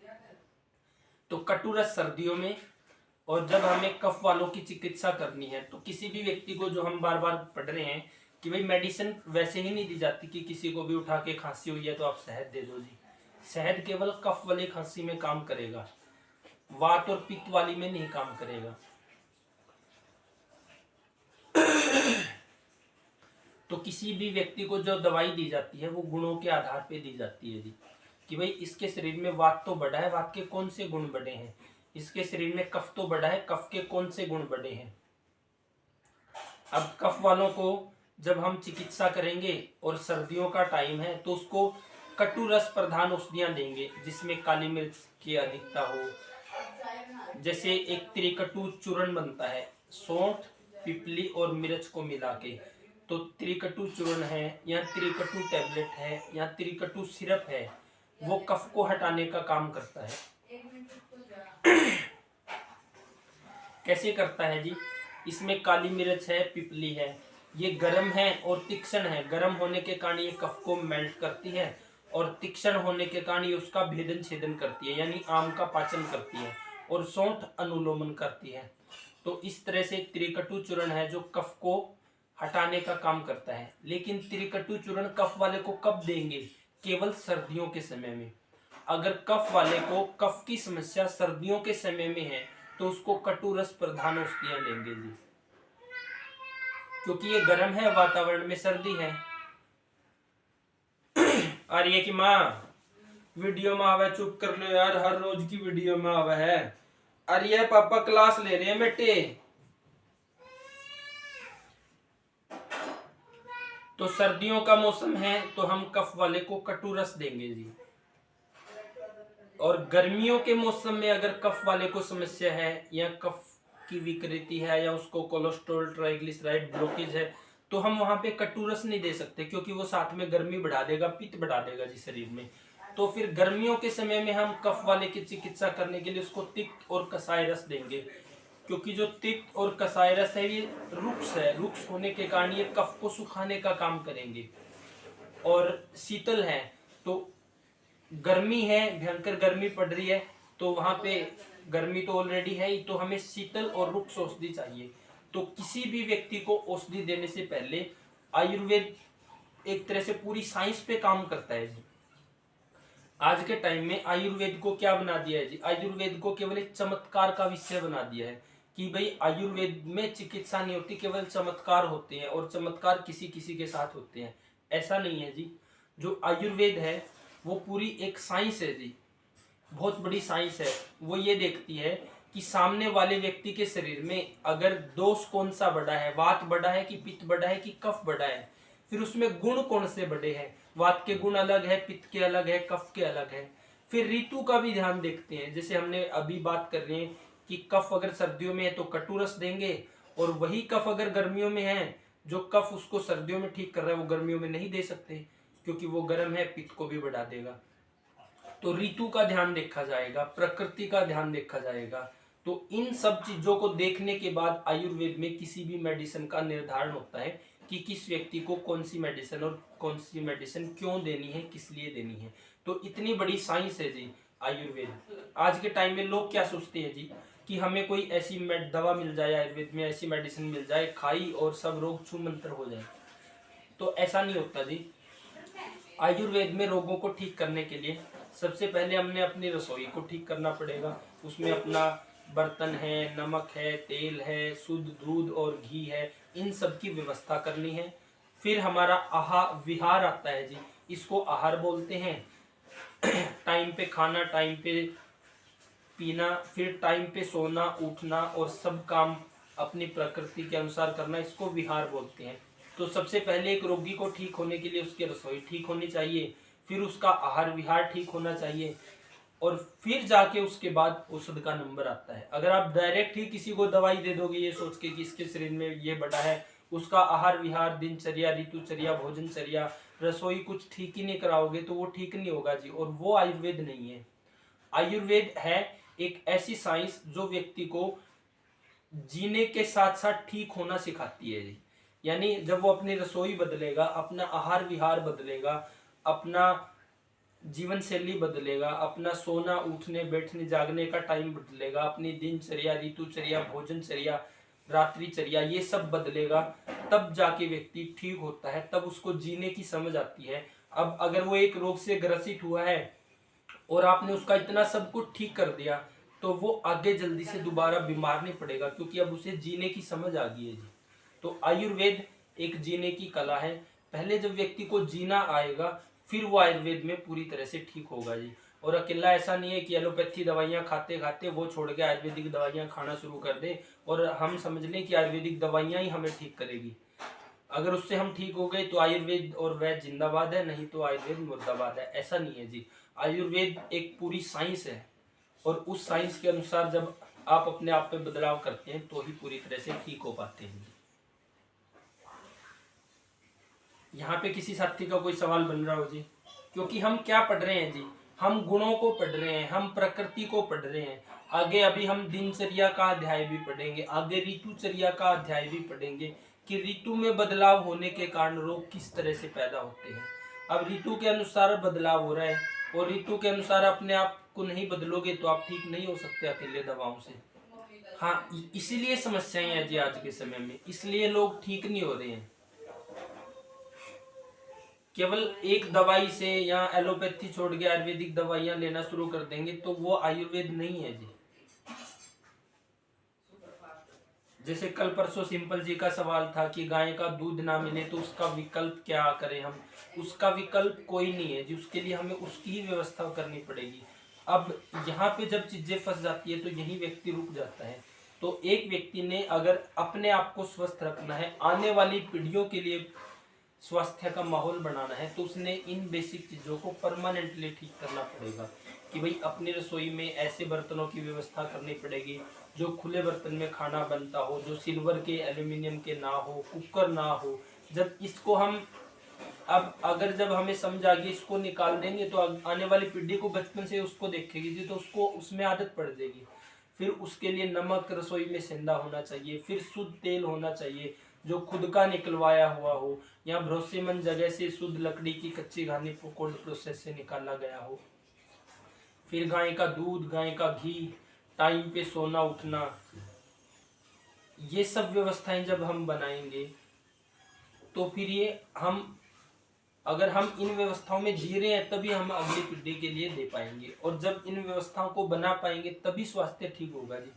तो कटु रस सर्दियों में। और जब हमें कफ वालों की चिकित्सा करनी है, तो किसी भी व्यक्ति को, जो हम बार बार पढ़ रहे हैं कि भाई मेडिसिन वैसे ही नहीं दी जाती कि किसी को भी उठा के खांसी हुई है तो आप शहद दे दो जी। शहद केवल कफ वाली खांसी में काम करेगा, वात और पित्त वाली में नहीं काम करेगा। तो किसी भी व्यक्ति को जो दवाई दी जाती है वो गुणों के आधार पे दी जाती है जी, कि भाई इसके शरीर में वात तो बढ़ा है, वात के कौन से गुण बढ़े हैं, इसके शरीर में कफ तो बढ़ा है, कफ के कौन से गुण बढ़े हैं। अब कफ वालों को जब हम चिकित्सा करेंगे और सर्दियों का टाइम है, तो उसको कटु रस प्रधान औषधियां देंगे जिसमें काली मिर्च की अधिकता हो। जैसे एक त्रिकटु चूर्ण बनता है, सौंठ, पिपली और मिर्च को मिला के, तो त्रिकटु चूर्ण है या त्रिकटु टैबलेट है या त्रिकटु सिरप है, वो कफ को हटाने का काम करता है। कैसे करता है जी, इसमें काली मिर्च है, पिपली है, ये गर्म है और तीक्ष्ण है। गर्म होने के कारण ये कफ को मेल्ट करती है, और तीक्ष्ण होने के कारण ये उसका भेदन छेदन करती है, यानी आम का पाचन करती है, और सौंठ अनुलोमन करती है। तो इस तरह से त्रिकटु चूर्ण है जो कफ को हटाने का काम करता है। लेकिन त्रिकटु चूर्ण कफ वाले को कब देंगे, केवल सर्दियों के समय में। अगर कफ वाले को कफ की समस्या सर्दियों के समय में है, तो उसको कटु रस प्रधान औषधियां लेंगे जी, क्योंकि ये गर्म है, वातावरण में सर्दी है। आर्य की माँ वीडियो में आवे, चुप कर लो यार, हर रोज की वीडियो में आवे है। अरे पापा क्लास ले रहे हैं बेटे। तो सर्दियों का मौसम है तो हम कफ वाले को कटु रस देंगे जी। और गर्मियों के मौसम में अगर कफ वाले को समस्या है या कफ की विकृति है या उसको कोलेस्ट्रॉल ट्राइग्लिसराइड ब्लॉकेज है, तो हम वहां पे कटु रस नहीं दे सकते, क्योंकि वो साथ में गर्मी बढ़ा देगा, पित्त बढ़ा देगा जी शरीर में। तो फिर गर्मियों के समय में हम कफ वाले की चिकित्सा करने के लिए उसको तिक्त और कसाई रस देंगे, क्योंकि जो तिक्त और कसाई रस है ये रुक्ष है, रुक्ष होने के कारण ये कफ को सुखाने का काम करेंगे। और शीतल है, तो गर्मी है, भयंकर गर्मी पड़ रही है, तो वहां पे गर्मी तो ऑलरेडी है ही, तो हमें शीतल और रुक्ष औषधि चाहिए। तो किसी भी व्यक्ति को औषधि देने से पहले आयुर्वेद एक तरह से पूरी साइंस पे काम करता है जी। आज के टाइम में आयुर्वेद को क्या बना दिया है जी, आयुर्वेद को केवल एक चमत्कार का विषय बना दिया है कि भाई आयुर्वेद में चिकित्सा नहीं होती, केवल चमत्कार होते हैं और चमत्कार किसी किसी के साथ होते हैं। ऐसा नहीं है जी। जो आयुर्वेद है वो पूरी एक साइंस है जी, बहुत बड़ी साइंस है। वो ये देखती है कि सामने वाले व्यक्ति के शरीर में अगर दोष कौन सा बड़ा है, वात बड़ा है कि पित्त बड़ा है कि कफ बड़ा है, फिर उसमें गुण कौन से बड़े हैं, वात के गुण अलग है, पित्त के अलग है, कफ के अलग है। फिर ऋतु का भी ध्यान देखते हैं, जैसे हमने अभी बात कर रहे हैं कि कफ अगर सर्दियों में है तो कटु रस देंगे, और वही कफ अगर गर्मियों में है, जो कफ उसको सर्दियों में ठीक कर रहा है वो गर्मियों में नहीं दे सकते क्योंकि वो गर्म है, पित्त को भी बढ़ा देगा। तो ऋतु का ध्यान देखा जाएगा, प्रकृति का ध्यान देखा जाएगा। तो इन सब चीजों को देखने के बाद आयुर्वेद में किसी भी मेडिसिन का निर्धारण होता है कि किस व्यक्ति को कौन सी मेडिसिन और कौन सी मेडिसिन क्यों देनी है, किस लिए देनी है। तो इतनी बड़ी साइंस है जी आयुर्वेद। आज के टाइम में लोग क्या सोचते हैं जी कि हमें कोई ऐसी दवा मिल जाए, आयुर्वेद में ऐसी मेडिसिन मिल जाए, खाई और सब रोग छू मंत्र हो जाए। तो ऐसा नहीं होता जी। आयुर्वेद में रोगों को ठीक करने के लिए सबसे पहले हमने अपनी रसोई को ठीक करना पड़ेगा। उसमें अपना बर्तन है, नमक है, तेल है, शुद्ध दूध और घी है, इन सब की व्यवस्था करनी है। फिर हमारा आहार विहार आता है जी, इसको आहार बोलते हैं। टाइम पे खाना, टाइम पे पीना, फिर टाइम पे सोना उठना और सब काम अपनी प्रकृति के अनुसार करना, इसको विहार बोलते हैं। तो सबसे पहले एक रोगी को ठीक होने के लिए उसकी रसोई ठीक होनी चाहिए, फिर उसका आहार विहार ठीक होना चाहिए, और फिर जाके उसके बाद औषध का नंबर आता है। अगर आप डायरेक्ट ही किसी को दवाई दे दोगे ये सोच के कि इसके शरीर में ये बड़ा है, उसका आहार विहार, दिनचर्या, ऋतुचर्या, भोजनचर्या, रसोई कुछ ठीक ही नहीं कराओगे तो वो ठीक नहीं होगा जी। और वो आयुर्वेद नहीं है। आयुर्वेद है एक ऐसी साइंस जो व्यक्ति को जीने के साथ साथ ठीक होना सिखाती है जी। यानी जब वो अपनी रसोई बदलेगा, अपना आहार विहार बदलेगा, अपना जीवन शैली बदलेगा, अपना सोना उठने बैठने जागने का टाइम बदलेगा, अपनी दिनचर्या, ऋतुचर्या, भोजनचर्या, रात्रिचर्या, ये सब बदलेगा, तब जाके व्यक्ति ठीक होता है, तब उसको जीने की समझ आती है। अब अगर वो एक रोग से ग्रसित हुआ है और आपने उसका इतना सब कुछ ठीक कर दिया तो वो आगे जल्दी से दोबारा बीमार नहीं पड़ेगा, क्योंकि अब उसे जीने की समझ आ गई है जी। तो आयुर्वेद एक जीने की कला है। पहले जब व्यक्ति को जीना आएगा फिर वो आयुर्वेद में पूरी तरह से ठीक होगा जी। और अकेला ऐसा नहीं है कि एलोपैथी दवाइयाँ खाते खाते वो छोड़ के आयुर्वेदिक दवाइयाँ खाना शुरू कर दे और हम समझ लें कि आयुर्वेदिक दवाइयाँ ही हमें ठीक करेगी। अगर उससे हम ठीक हो गए तो आयुर्वेद और वैद्य जिंदाबाद है, नहीं तो आयुर्वेद मुर्दाबाद है। ऐसा नहीं है जी। आयुर्वेद एक पूरी साइंस है और उस साइंस के अनुसार जब आप अपने आप में बदलाव करते हैं तो ही पूरी तरह से ठीक हो पाते हैं। यहाँ पे किसी साथी का कोई सवाल बन रहा हो जी? क्योंकि हम क्या पढ़ रहे हैं जी, हम गुणों को पढ़ रहे हैं, हम प्रकृति को पढ़ रहे हैं। आगे अभी हम दिनचर्या का अध्याय भी पढ़ेंगे, आगे ऋतुचर्या का अध्याय भी पढ़ेंगे कि ऋतु में बदलाव होने के कारण रोग किस तरह से पैदा होते हैं। अब ऋतु के अनुसार बदलाव हो रहा है और ऋतु के अनुसार अपने आप को नहीं बदलोगे तो आप ठीक नहीं हो सकते अकेले दवाओं से। हाँ, इसीलिए समस्याएं हैं जी आज के समय में, इसलिए लोग ठीक नहीं हो रहे हैं। केवल एक दवाई से या एलोपैथी छोड़ के आयुर्वेदिक दवाइयां लेना शुरू कर देंगे तो वो आयुर्वेद नहीं है जी। जैसे कल परसों सिंपल जी का सवाल था कि गाय का दूध ना मिले तो उसका विकल्प क्या करें हम। उसका विकल्प कोई नहीं है जी, उसके लिए हमें उसकी ही व्यवस्था करनी पड़ेगी। अब यहाँ पे जब चीजें फंस जाती है तो यही व्यक्ति रुक जाता है। तो एक व्यक्ति ने अगर अपने आप को स्वस्थ रखना है, आने वाली पीढ़ियों के लिए स्वास्थ्य का माहौल बनाना है, तो उसने इन बेसिक चीज़ों को परमानेंटली ठीक करना पड़ेगा कि भाई अपनी रसोई में ऐसे बर्तनों की व्यवस्था करनी पड़ेगी जो खुले बर्तन में खाना बनता हो, जो सिल्वर के, एल्यूमिनियम के ना हो, कुकर ना हो। जब इसको हम अब अगर जब हमें समझ आ गई इसको निकाल देंगे तो आने वाली पीढ़ी को बचपन से उसको देखेगी जी, तो उसको उसमें आदत पड़ जाएगी। फिर उसके लिए नमक रसोई में सेंधा होना चाहिए, फिर शुद्ध तेल होना चाहिए जो खुद का निकलवाया हुआ हो या भरोसेमंद जगह से शुद्ध लकड़ी की कच्ची घानी को कोल्ड प्रोसेस से निकाला गया हो। फिर गाय का दूध, गाय का घी, टाइम पे सोना उठना, ये सब व्यवस्थाएं जब हम बनाएंगे तो फिर ये हम अगर हम इन व्यवस्थाओं में जी रहे हैं तभी हम अगली पीढ़ी के लिए दे पाएंगे, और जब इन व्यवस्थाओं को बना पाएंगे तभी स्वास्थ्य ठीक होगा जी।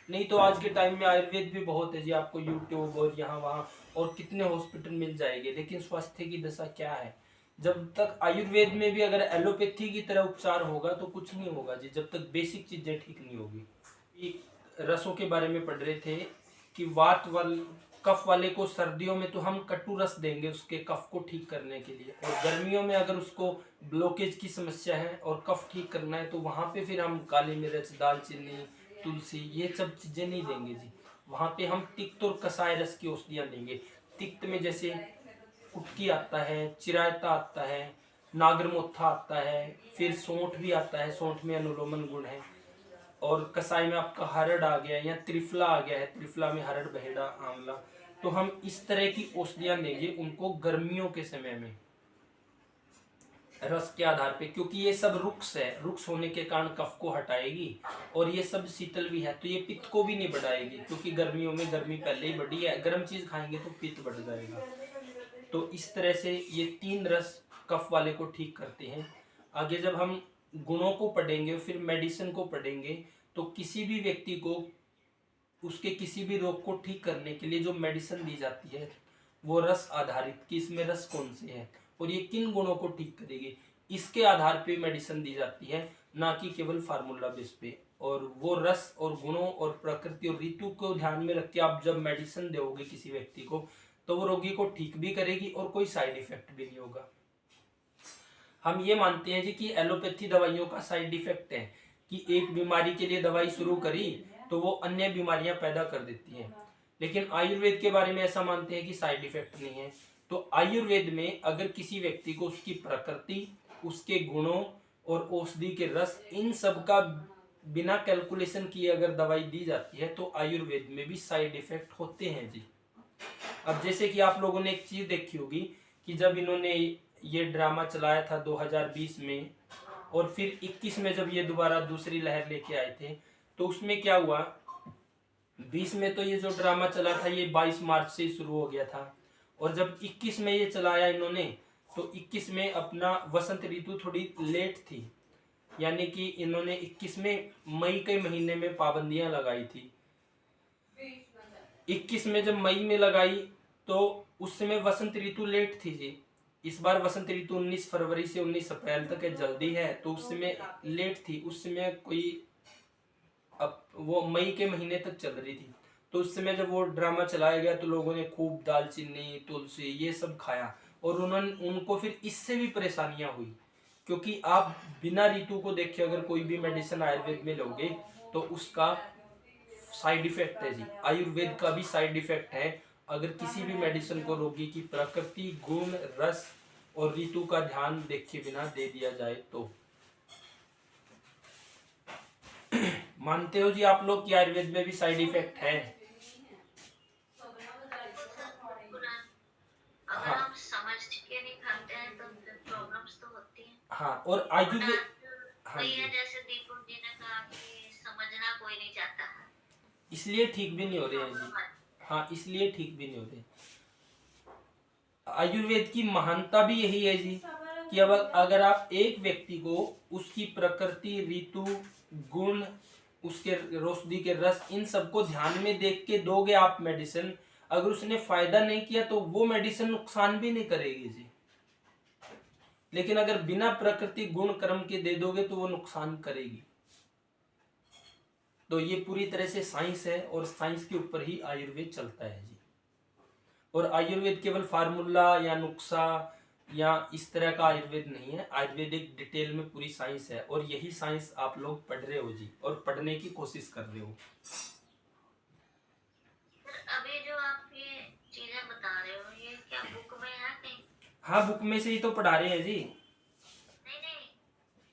नहीं तो आज के टाइम में आयुर्वेद भी बहुत है जी, आपको यूट्यूब और यहाँ वहाँ और कितने हॉस्पिटल मिल जाएंगे, लेकिन स्वास्थ्य की दशा क्या है। जब तक आयुर्वेद में भी अगर एलोपैथी की तरह उपचार होगा तो कुछ नहीं होगा जी, जब तक बेसिक चीजें ठीक नहीं होगी। रसों के बारे में पढ़ रहे थे कि वात वाल कफ वाले को सर्दियों में तो हम कटु रस देंगे उसके कफ को ठीक करने के लिए, और गर्मियों में अगर उसको ब्लॉकेज की समस्या है और कफ ठीक करना है तो वहाँ पे फिर हम काली मिर्च, दालचीनी, तुलसी ये सब चीजें नहीं देंगे जी। वहाँ पे हम तिक्त और कसाय रस की औषधियाँ देंगे। तिक्त में जैसे कुटकी आता है, चिरायता आता है, नागरमोथा आता है, फिर सौंठ भी आता है, सौंठ में अनुलोमन गुण है, और कसाई में आपका हरड़ आ गया या त्रिफला आ गया है, त्रिफला में हरड़, बहेड़ा, आंवला। तो हम इस तरह की औषधियां देंगे उनको गर्मियों के समय में रस के आधार पे, क्योंकि ये सब रुक्स है, रुक्स होने के कारण कफ को हटाएगी, और ये सब शीतल भी है तो ये पित्त को भी नहीं बढ़ाएगी, क्योंकि गर्मियों में गर्मी पहले ही बढ़ी है, गर्म चीज खाएंगे तो पित्त बढ़ जाएगा। तो इस तरह से ये 3 रस कफ वाले को ठीक करते हैं। आगे जब हम गुणों को पढ़ेंगे फिर मेडिसिन को पढ़ेंगे, तो किसी भी व्यक्ति को उसके किसी भी रोग को ठीक करने के लिए जो मेडिसिन दी जाती है वो रस आधारित, कि इसमें रस कौन से है और ये किन गुणों को ठीक करेगी, इसके आधार पे मेडिसिन दी जाती है, ना कि केवल फार्मूला बेस पे। और वो रस और गुणों और प्रकृति और ऋतु को ध्यान में रख के आप जब मेडिसिन दोगे किसी व्यक्ति को तो वो रोगी को ठीक भी करेगी और कोई साइड इफेक्ट भी नहीं होगा। हम ये मानते हैं जी कि एलोपैथी दवाइयों का साइड इफेक्ट है कि एक बीमारी के लिए दवाई शुरू करी तो वो अन्य बीमारियां पैदा कर देती है, लेकिन आयुर्वेद के बारे में ऐसा मानते हैं कि साइड इफेक्ट नहीं है। तो आयुर्वेद में अगर किसी व्यक्ति को उसकी प्रकृति, उसके गुणों और औषधि के रस, इन सब का बिना कैलकुलेशन किए अगर दवाई दी जाती है तो आयुर्वेद में भी साइड इफेक्ट होते हैं जी। अब जैसे कि आप लोगों ने एक चीज देखी होगी कि जब इन्होंने ये ड्रामा चलाया था 2020 में और फिर 21 में जब ये दोबारा दूसरी लहर लेके आए थे तो उसमें क्या हुआ, 20 में तो ये जो ड्रामा चला था ये 22 मार्च से शुरू हो गया था, और जब 21 में ये चलाया इन्होंने तो 21 में अपना वसंत ऋतु थोड़ी लेट थी, यानी कि इन्होंने 21 में मई के महीने में पाबंदियां लगाई थी। 21 में जब मई में लगाई तो उस समय वसंत ऋतु लेट थी जी। इस बार वसंत ऋतु 19 फरवरी से 19 अप्रैल तक है, जल्दी है, तो उस समय लेट थी, उस समय कोई अब वो मई के महीने तक चल रही थी। तो उस समय जब वो ड्रामा चलाया गया तो लोगों ने खूब दालचीनी, तुलसी ये सब खाया, और उनको फिर इससे भी परेशानियां हुई, क्योंकि आप बिना ऋतु को देखे अगर कोई भी मेडिसिन आयुर्वेद में लोगे तो उसका साइड इफेक्ट है जी। आयुर्वेद का भी साइड इफेक्ट है अगर किसी भी मेडिसिन को रोगी की प्रकृति, गुण, रस और ऋतु का ध्यान देखे बिना दे दिया जाए तो। मानते हो जी आप लोग कि आयुर्वेद में भी साइड इफेक्ट है? अगर हम समझ के नहीं खाते हैं तो प्रॉब्लम्स तो होती हैं। हाँ, और आयुर्वेद हाँ वही जी, है जैसे दीपक जी ने कहा कि समझना कोई नहीं चाहता है, इसलिए ठीक भी नहीं हो रहे हैं जी। हाँ, इसलिए ठीक भी नहीं हो रहे। आयुर्वेद की महानता भी यही है जी कि अब अगर आप एक व्यक्ति को उसकी प्रकृति, ऋतु, गुण, उसके औषधि के रस, इन सबको ध्यान में देख के दोगे आप मेडिसिन, अगर उसने फायदा नहीं किया तो वो मेडिसिन नुकसान भी नहीं करेगी जी। लेकिन अगर बिना प्रकृति, गुण, कर्म के दे दोगे तो वो नुकसान करेगी। तो ये पूरी तरह से साइंस है और साइंस के ऊपर ही आयुर्वेद चलता है जी। और आयुर्वेद केवल फार्मूला या नुस्खा या इस तरह का आयुर्वेद नहीं है, आयुर्वेद एक डिटेल में पूरी साइंस है, और यही साइंस आप लोग पढ़ रहे हो जी और पढ़ने की कोशिश कर रहे हो। अभी जो आप ये चीजें बता रहे हो ये क्या बुक में है कहीं? हाँ, बुक में से ही तो पढ़ा रहे हैं जी। नहीं नहीं,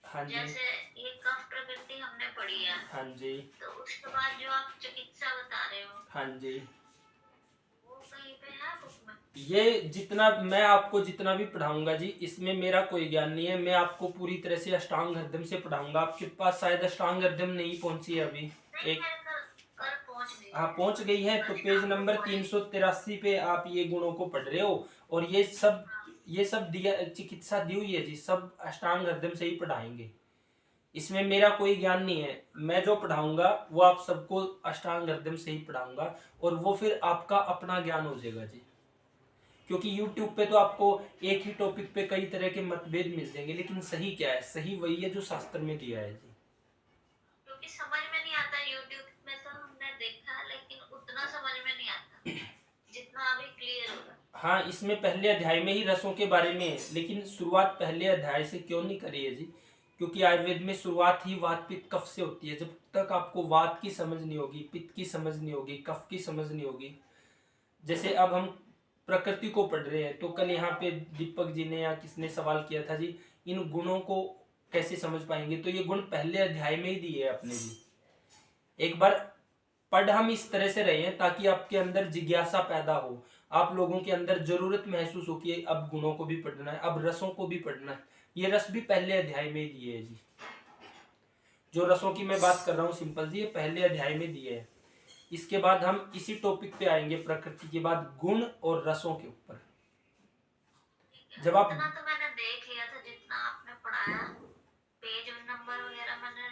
हाँ जी, जैसे ये कफ प्रकृति हमने पढ़ी है, हाँ जी, तो उसके बाद जो आप चिकित्सा बता रहे हो हाँ जी, वो कहीं पे है बुक में? ये जितना मैं आपको जितना भी पढ़ाऊंगा जी इसमें मेरा कोई ज्ञान नहीं है, मैं आपको पूरी तरह से अष्टांग हृदय से पढ़ाऊंगा। आपके पास शायद अष्टांग हृदय नहीं पहुंची है अभी। नहीं, एक मेरे कल पहुंच गई। हाँ, पहुंच गई है, तो पेज नंबर 383 पे आप ये गुणों को पढ़ रहे हो, और ये सब ये सब दिया, चिकित्सा दी हुई है जी, सब अष्टांग हृदय से ही पढ़ाएंगे। इसमें मेरा कोई ज्ञान नहीं है, मैं जो पढ़ाऊंगा वो आप सबको अष्टांग हृदय से ही पढ़ाऊंगा, और वो फिर आपका अपना ज्ञान हो जाएगा जी। क्योंकि YouTube पे तो आपको एक ही टॉपिक पे कई तरह के मतभेद मिल जाएंगे, लेकिन सही क्या है? सही वही है जो शास्त्र में दिया है जी। क्योंकि समझ में नहीं आता, यूट्यूब में तो हमने देखा लेकिन उतना समझ में नहीं आता जितना अभी क्लियर होगा। हाँ, इसमें पहले अध्याय में ही रसों के बारे में है, लेकिन शुरुआत पहले अध्याय से क्यों नहीं करी है जी? क्योंकि आयुर्वेद में शुरुआत ही वात पित्त कफ से होती है। जब तक आपको वात की समझ नहीं होगी, पित्त की समझ नहीं होगी, कफ की समझ नहीं होगी, जैसे अब हम प्रकृति को पढ़ रहे हैं, तो कल यहाँ पे दीपक जी ने या किसने सवाल किया था जी, इन गुणों को कैसे समझ पाएंगे? तो ये गुण पहले अध्याय में ही दिए है अपने जी। एक बार पढ़ हम इस तरह से रहे हैं ताकि आपके अंदर जिज्ञासा पैदा हो, आप लोगों के अंदर जरूरत महसूस हो कि अब गुणों को भी पढ़ना है, अब रसों को भी पढ़ना है। ये रस भी पहले अध्याय में दिए है जी। जो रसों की मैं बात कर रहा हूँ सिंपल जी, ये पहले अध्याय में दिए है। इसके बाद हम इसी टॉपिक पे आएंगे, प्रकृति के बाद गुण और रसों के ऊपर। जब आप उतना तो मैंने देख लिया था जितना आपने पढ़ाया, पेज नंबर वगैरह मैंने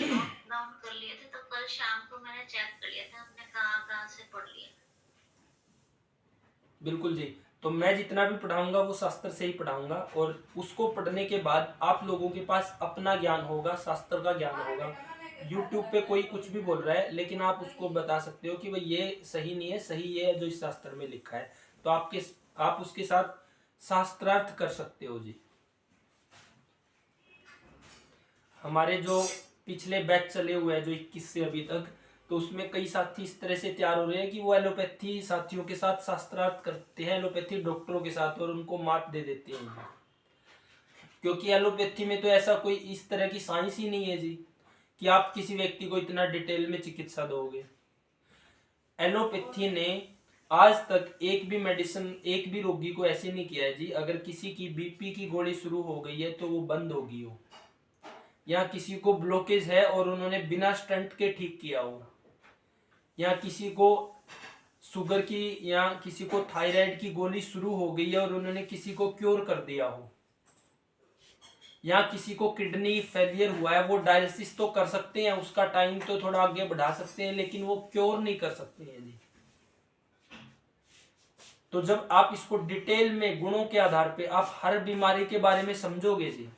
नोट डाउन कर लिए थे, तो कल शाम को मैंने चेक कर लिया था हमने कहाँ से पढ़ लिया। बिल्कुल जी, तो मैं जितना भी पढ़ाऊंगा वो शास्त्र से ही पढ़ाऊंगा, और उसको पढ़ने के बाद आप लोगों के पास अपना ज्ञान होगा, शास्त्र का ज्ञान होगा। YouTube पे कोई कुछ भी बोल रहा है, लेकिन आप उसको बता सकते हो कि भाई ये सही नहीं है, सही ये है जो इस शास्त्र में लिखा है, तो आप उसके साथ शास्त्रार्थ कर सकते हो जी। हमारे जो पिछले बैच चले हुए हैं जो 21 से अभी तक, तो उसमें कई साथी इस तरह से तैयार हो रहे हैं कि वो एलोपैथी साथियों के साथ शास्त्रार्थ करते हैं, एलोपैथी डॉक्टरों के साथ, और उनको मात दे देते हैं। क्योंकि एलोपैथी में तो ऐसा कोई इस तरह की साइंस ही नहीं है जी कि आप किसी व्यक्ति को इतना डिटेल में चिकित्सा दोगे। एलोपैथी ने आज तक एक भी मेडिसिन, एक भी रोगी को ऐसे नहीं किया है जी, अगर किसी की बीपी की गोली शुरू हो गई है तो वो बंद होगी हो, या किसी को ब्लॉकेज है और उन्होंने बिना स्टंट के ठीक किया हो, या किसी को शुगर की या किसी को थायराइड की गोली शुरू हो गई है और उन्होंने किसी को क्योर कर दिया हो, या किसी को किडनी फेलियर हुआ है, वो डायलिसिस तो कर सकते हैं, उसका टाइम तो थोड़ा आगे बढ़ा सकते हैं, लेकिन वो क्योर नहीं कर सकते हैं जी। तो जब आप इसको डिटेल में गुणों के आधार पे आप हर बीमारी के बारे में समझोगे जी,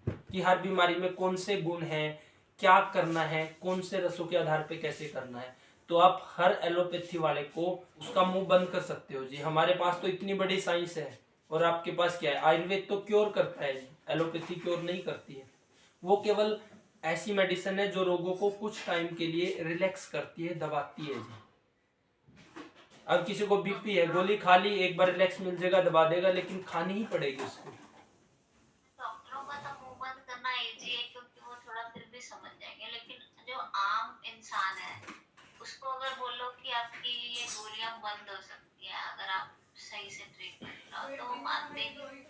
कि हर बीमारी में कौन से गुण हैं, क्या करना है, कौन से रसों के आधार पे कैसे करना है, तो आप हर एलोपैथी वाले को उसका मुंह बंद कर सकते हो जी। हमारे पास तो इतनी बड़ी साइंस है, और आपके पास क्या है? आयुर्वेद तो क्योर करता है जी, एलोपैथी क्योर नहीं करती है। वो केवल ऐसी मेडिसिन है जो रोगों को कुछ टाइम के लिए रिलैक्स करती है, दबाती है जी। अब किसी को बीपी है, गोली खा ली, एक बार रिलैक्स मिल जाएगा, दबा देगा, लेकिन खानी ही पड़ेगी उसको। डॉक्टरों का तो मुंह बंद करना इजी है क्योंकि वो थोड़ा फिर भी समझ जाएंगे, लेकिन जो आम इंसान है उसको अगर बोलो कि आपकी ये गोलियां बंद हो सकती है अगर आप सही से ट्रीटमेंट लो, तो वो मानते ही नहीं।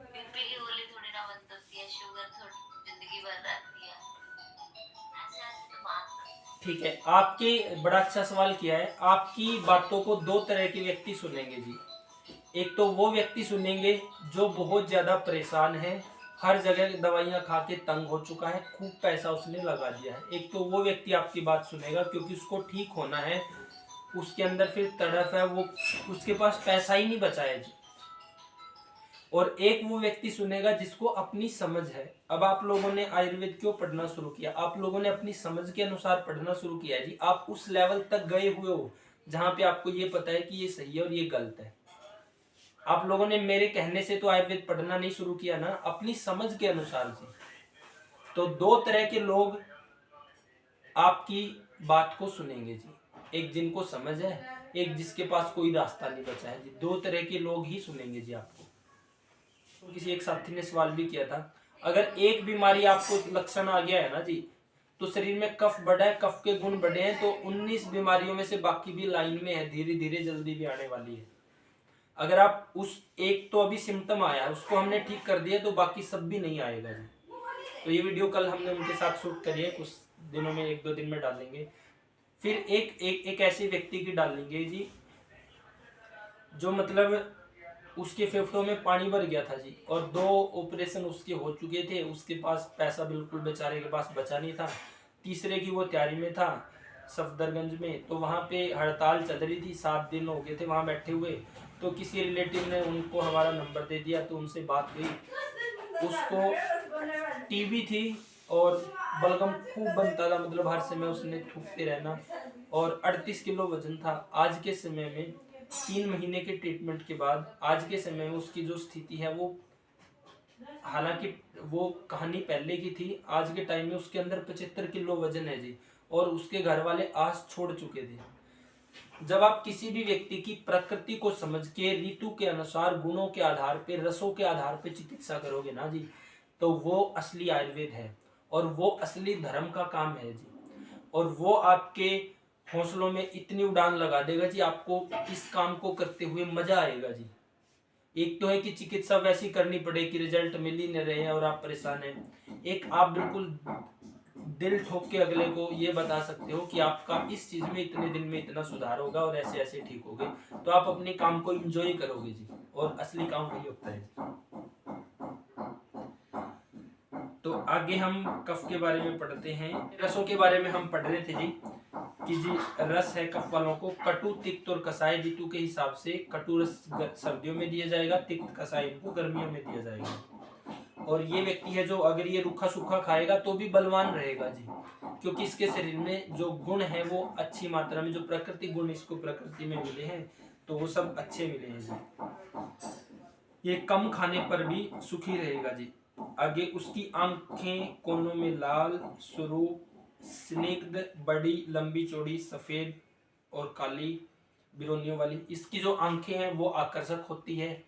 बीपी की गोली थोड़ी ना बंद होती है, शुगर थोड़ी जिंदगी भर रहती है, ऐसे ऐसे तो बात करते हैं। ठीक है, आपके बड़ा अच्छा सवाल किया है। आपकी बातों को दो तरह के व्यक्ति सुनेंगे जी। एक तो वो व्यक्ति सुनेंगे जो बहुत ज्यादा परेशान है, हर जगह दवाइयां खा के तंग हो चुका है, खूब पैसा उसने लगा दिया है। एक तो वो व्यक्ति आपकी बात सुनेगा क्योंकि उसको ठीक होना है, उसके अंदर फिर तड़फ है, वो उसके पास पैसा ही नहीं बचा है जी। और एक वो व्यक्ति सुनेगा जिसको अपनी समझ है। अब आप लोगों ने आयुर्वेद क्यों पढ़ना शुरू किया? आप लोगों ने अपनी समझ के अनुसार पढ़ना शुरू किया जी। आप उस लेवल तक गए हुए हो जहां पे आपको ये पता है कि ये सही है और ये गलत है। आप लोगों ने मेरे कहने से तो आयुर्वेद पढ़ना नहीं शुरू किया ना, अपनी समझ के अनुसार जी। तो दो तरह के लोग आपकी बात को सुनेंगे जी, एक जिनको समझ है, एक जिसके पास कोई रास्ता नहीं बचा है जी। दो तरह के लोग ही सुनेंगे जी आपको। तो किसी एक साथी ने सवाल भी किया था, अगर एक बीमारी आपको लक्षण आ गया है ना जी, तो शरीर में कफ बढ़ा है, कफ के गुण बढ़े हैं, तो 19 बीमारियों में से बाकी भी लाइन में है, धीरे धीरे जल्दी भी आने वाली है। अगर आप उस एक तो अभी सिम्टम आया है उसको हमने ठीक कर दिया तो बाकी सब भी नहीं आएगा जी। तो ये वीडियो कल हमने उनके साथ शूट करी है, कुछ दिनों में, 1-2 दिन में डालेंगे। फिर एक ऐसे व्यक्ति की डालेंगे जी जो मतलब उसके फेफड़ों में पानी भर गया था जी, और 2 ऑपरेशन उसके हो चुके थे, उसके पास पैसा बिल्कुल बेचारे के पास बचा नहीं था। तीसरे की वो तैयारी में था सफदरगंज में, तो वहाँ पे हड़ताल चल रही थी, 7 दिन हो गए थे वहाँ बैठे हुए। तो किसी रिलेटिव ने उनको हमारा नंबर दे दिया, तो उनसे बात हुई। उसको टीबी थी और बलगम खूब बनता था, मतलब हर समय उसने थूकते रहना, और 38 किलो वजन था। आज के समय में 3 महीने के ट्रीटमेंट के बाद आज के समय में उसकी जो स्थिति है वो, हालांकि वो कहानी पहले की थी, आज के टाइम में उसके अंदर 75 किलो वजन है जी, और उसके घर वाले आस छोड़ चुके थे। जब आप किसी भी व्यक्ति की प्रकृति को समझ के ऋतु के अनुसार, गुणों के आधार पे, रसों के आधार पे चिकित्सा करोगे ना जी, तो वो असली आयुर्वेद है और वो असली धर्म का काम है जी। और वो आपके हौसलों में इतनी उड़ान लगा देगा जी, आपको इस काम को करते हुए मजा आएगा जी। एक तो है कि चिकित्सा वैसी करनी पड़े कि रिजल्ट मिल ही नहीं रहे हैं और आप परेशान हैं। एक आप बिल्कुल दिल ठोक के अगले को ये बता सकते हो कि आपका इस चीज में इतने दिन में इतना सुधार होगा और ऐसे ऐसे ठीक होगे, तो आप अपने काम को एंजॉय करोगे जी, और असली काम वही होता है जी। तो आगे हम कफ के बारे में पढ़ते हैं। रसों के बारे में हम पढ़ रहे थे जी कि जी रस है कफ वालों को कटु, तिक्त और कसाय ऋतु के हिसाब से। कटु रस सर्दियों में दिया जाएगा, तिक्त कसाय इनको गर्मियों में दिया जाएगा। और ये व्यक्ति है जो अगर ये रूखा सूखा खाएगा तो भी बलवान रहेगा जी, क्योंकि इसके शरीर में जो गुण है वो अच्छी मात्रा में, जो प्रकृति गुण इसको प्रकृति में मिले हैं तो वो सब अच्छे मिले हैं जी। ये कम खाने पर भी सुखी रहेगा जी। आगे उसकी आंखें कोनों में लाल, स्वरूप स्निग्ध, बड़ी, लंबी चौड़ी, सफेद और काली बिरोनियों वाली। इसकी जो आंखें हैं वो आकर्षक होती है।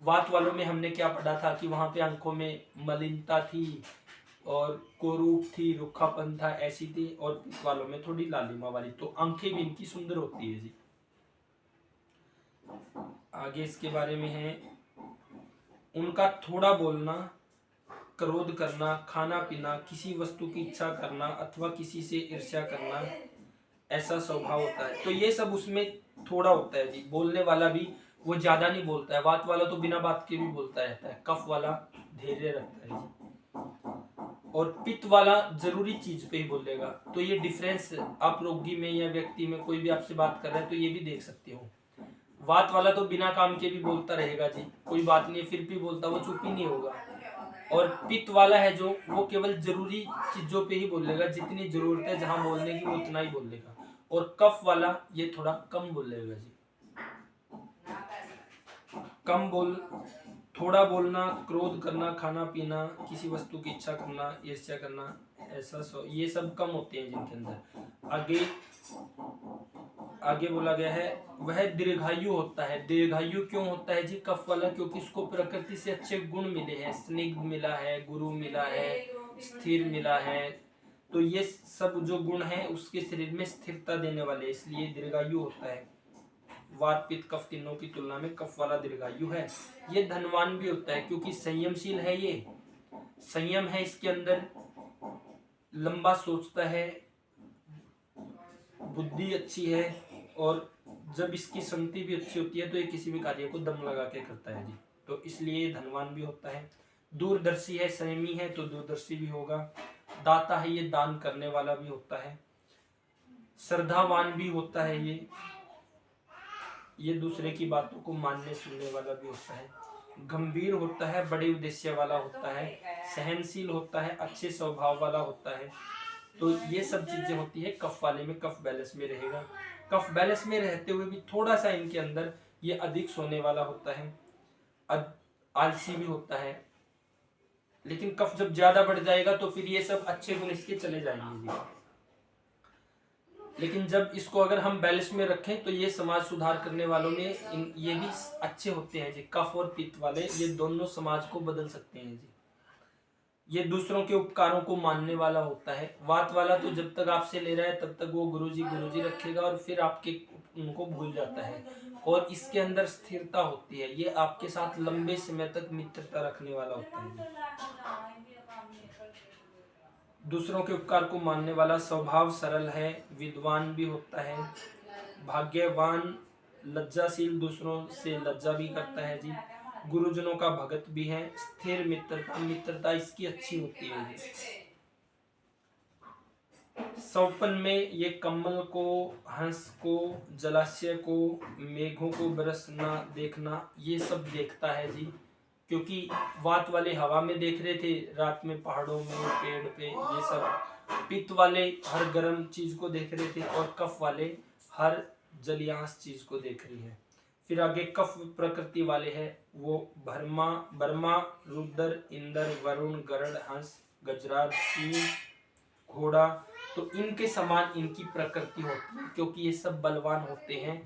वात वालों में हमने क्या पढ़ा था कि वहां पे आंखों में मलिनता थी और कोरूप थी, रुखापन था, ऐसी थी। और पित्त वालों में थोड़ी लालिमा वाली। तो आंखें भी इनकी सुंदर होती है जी। आगे इसके बारे में है उनका थोड़ा बोलना, क्रोध करना, खाना पीना, किसी वस्तु की इच्छा करना अथवा किसी से ईर्ष्या करना, ऐसा स्वभाव होता है। तो ये सब उसमें थोड़ा होता है जी। बोलने वाला भी वो ज्यादा नहीं बोलता है। वात वाला तो बिना बात के भी बोलता रहता है, कफ वाला धैर्य रखता है जी। और पित्त वाला जरूरी चीज पे ही बोलेगा। तो ये डिफरेंस आप रोगी में या व्यक्ति में कोई भी आपसे बात कर रहा है तो ये भी देख सकते हो। वात वाला तो बिना काम के भी बोलता रहेगा जी, कोई बात नहीं फिर भी बोलता, वो चुप ही नहीं होगा। और पित्त वाला है जो, वो केवल जरूरी चीजों पे ही बोलेगा, जितनी जरूरत है जहां बोलने की वो उतना ही बोलेगा। और कफ वाला ये थोड़ा कम बोलेगा जी। कम बोल, थोड़ा बोलना, क्रोध करना, खाना पीना, किसी वस्तु की इच्छा करना, ईर्ष्या करना, ऐसा ये सब कम होते हैं जिनके अंदर। आगे बोला गया है वह दीर्घायु होता है। दीर्घायु क्यों होता है जी कफ वाला? क्योंकि उसको प्रकृति से अच्छे गुण मिले हैं, स्निग्ध मिला है, गुरु मिला है, स्थिर मिला है। तो ये सब जो गुण है उसके शरीर में स्थिरता देने वाले, इसलिए दीर्घायु होता है। वात पित्त कफ तीनों की तुलना में कफ वाला दीर्घायु है। ये धनवान भी होता है क्योंकि संयमशील है। ये संयम है इसके अंदर, लंबा सोचता है, बुद्धि अच्छी है, और जब इसकी संगति भी अच्छी होती है तो ये किसी भी कार्य को दम लगा के करता है जी। तो इसलिए धनवान भी होता है। दूरदर्शी है, संयमी है तो दूरदर्शी भी होगा। दाता है, ये दान करने वाला भी होता है। श्रद्धावान भी होता है, ये दूसरे की बातों को मानने सुनने वाला भी होता है। गंभीर होता है, बड़े उद्देश्य वाला होता है, सहनशील होता है, अच्छे स्वभाव वाला होता है। तो ये सब चीजें होती है कफ वाले में। कफ बैलेंस में रहेगा। कफ बैलेंस में रहते हुए भी थोड़ा सा इनके अंदर ये अधिक सोने वाला होता है, आलसी भी होता है। लेकिन कफ जब ज्यादा बढ़ जाएगा तो फिर ये सब अच्छे गुण इसके चले जाएंगे जी। लेकिन जब इसको अगर हम बैलेंस में रखें तो ये समाज सुधार करने वालों में ये भी अच्छे होते हैं जी। कफ और पित्त वाले ये दोनों समाज को बदल सकते हैं जी। ये दूसरों के उपकारों को मानने वाला होता है। वात वाला तो जब तक आपसे ले रहा है तब तक वो गुरुजी रखेगा और फिर आपके उनको भूल जाता है। और इसके अंदर स्थिरता होती है, ये आपके साथ लंबे समय तक मित्रता रखने वाला होता है। दूसरों के उपकार को मानने वाला, स्वभाव सरल है, विद्वान भी होता है, भाग्यवान लज्जाशील, दूसरों से लज्जा भी करता है जी, गुरुजनों का भगत भी है, स्थिर मित्रता, मित्रता इसकी अच्छी होती है जी। सौपन में ये कमल को, हंस को, जलाशय को, मेघों को बरसना देखना, ये सब देखता है जी। क्योंकि वात वाले हवा में देख रहे थे, रात में पहाड़ों में, पेड़ पे, ये सब। पित्त वाले हर गर्म चीज को देख रहे थे, और कफ वाले हर जलियांश चीज को देख रही है। फिर आगे कफ प्रकृति वाले है, वो बर्मा, रुद्र, इंद्र, वरुण, गरुड़, हंस, गजराज, सिंह, घोड़ा, तो इनके समान इनकी प्रकृति होती है, क्योंकि ये सब बलवान होते हैं,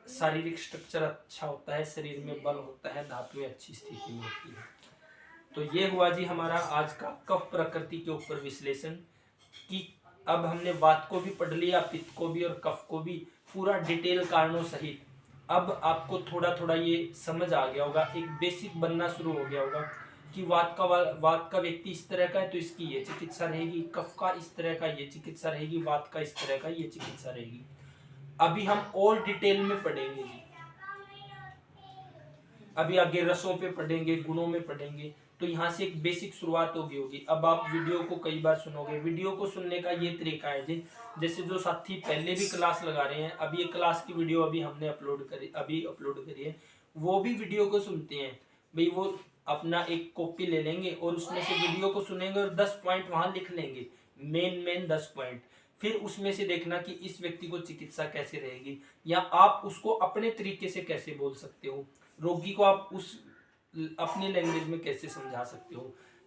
शारीरिक स्ट्रक्चर अच्छा होता है, शरीर में बल होता है, धातुएं अच्छी स्थिति में होती है। तो ये हुआ जी हमारा आज का कफ प्रकृति के ऊपर विश्लेषण कि अब हमने वात को भी पढ़ लिया, पित्त को भी और कफ को भी, पूरा डिटेल कारणों सहित। अब आपको थोड़ा थोड़ा ये समझ आ गया होगा, एक बेसिक बनना शुरू हो गया होगा कि वात का व्यक्ति इस तरह का है तो इसकी ये चिकित्सा रहेगी, कफ का इस तरह का ये चिकित्सा रहेगी, वात का इस तरह का ये चिकित्सा रहेगी। अभी हम और डिटेल में पढ़ेंगे जी, अभी आगे रसों पे पढ़ेंगे, गुणों में पढ़ेंगे, तो यहाँ से एक बेसिक शुरुआत होगी। अब आप वीडियो को कई बार सुनोगे, वीडियो को सुनने का ये तरीका है जी, जैसे जो साथी पहले भी क्लास लगा रहे हैं, अभी ये क्लास की वीडियो अभी हमने अपलोड करी है, वो भी वीडियो को सुनते हैं भाई, वो अपना एक कॉपी ले लेंगे और उसमें से वीडियो को सुनेंगे और 10 पॉइंट वहां लिख लेंगे, मेन 10 पॉइंट। फिर उसमें से देखना कि इस व्यक्ति को चिकित्सा कैसे रहेगी, या आप उसको अपने तरीके से कैसे बोल सकते हो, रोगी को आप उस अपनी लैंग्वेज में कैसे समझा सकते हो।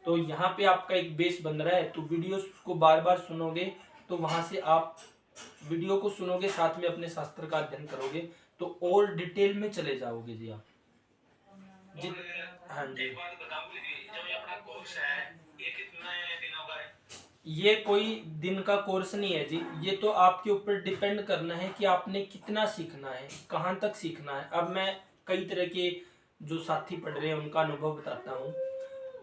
तो यहाँ पे आपका एक बेस बन रहा है। तो वीडियो को बार बार सुनोगे, तो वहां से आप वीडियो को सुनोगे, साथ में अपने शास्त्र का अध्ययन करोगे, तो और डिटेल में चले जाओगे जी आप जी। हाँ जी, एक बात बता दीजिए, जो ये अपना कोर्स है ये कितने दिनों का है? ये कोई दिन का कोर्स नहीं है जी, ये तो आपके ऊपर डिपेंड करना है कि आपने कितना सीखना है, कहाँ तक सीखना है। अब मैं कई तरह के जो साथी पढ़ रहे हैं उनका अनुभव बताता हूँ।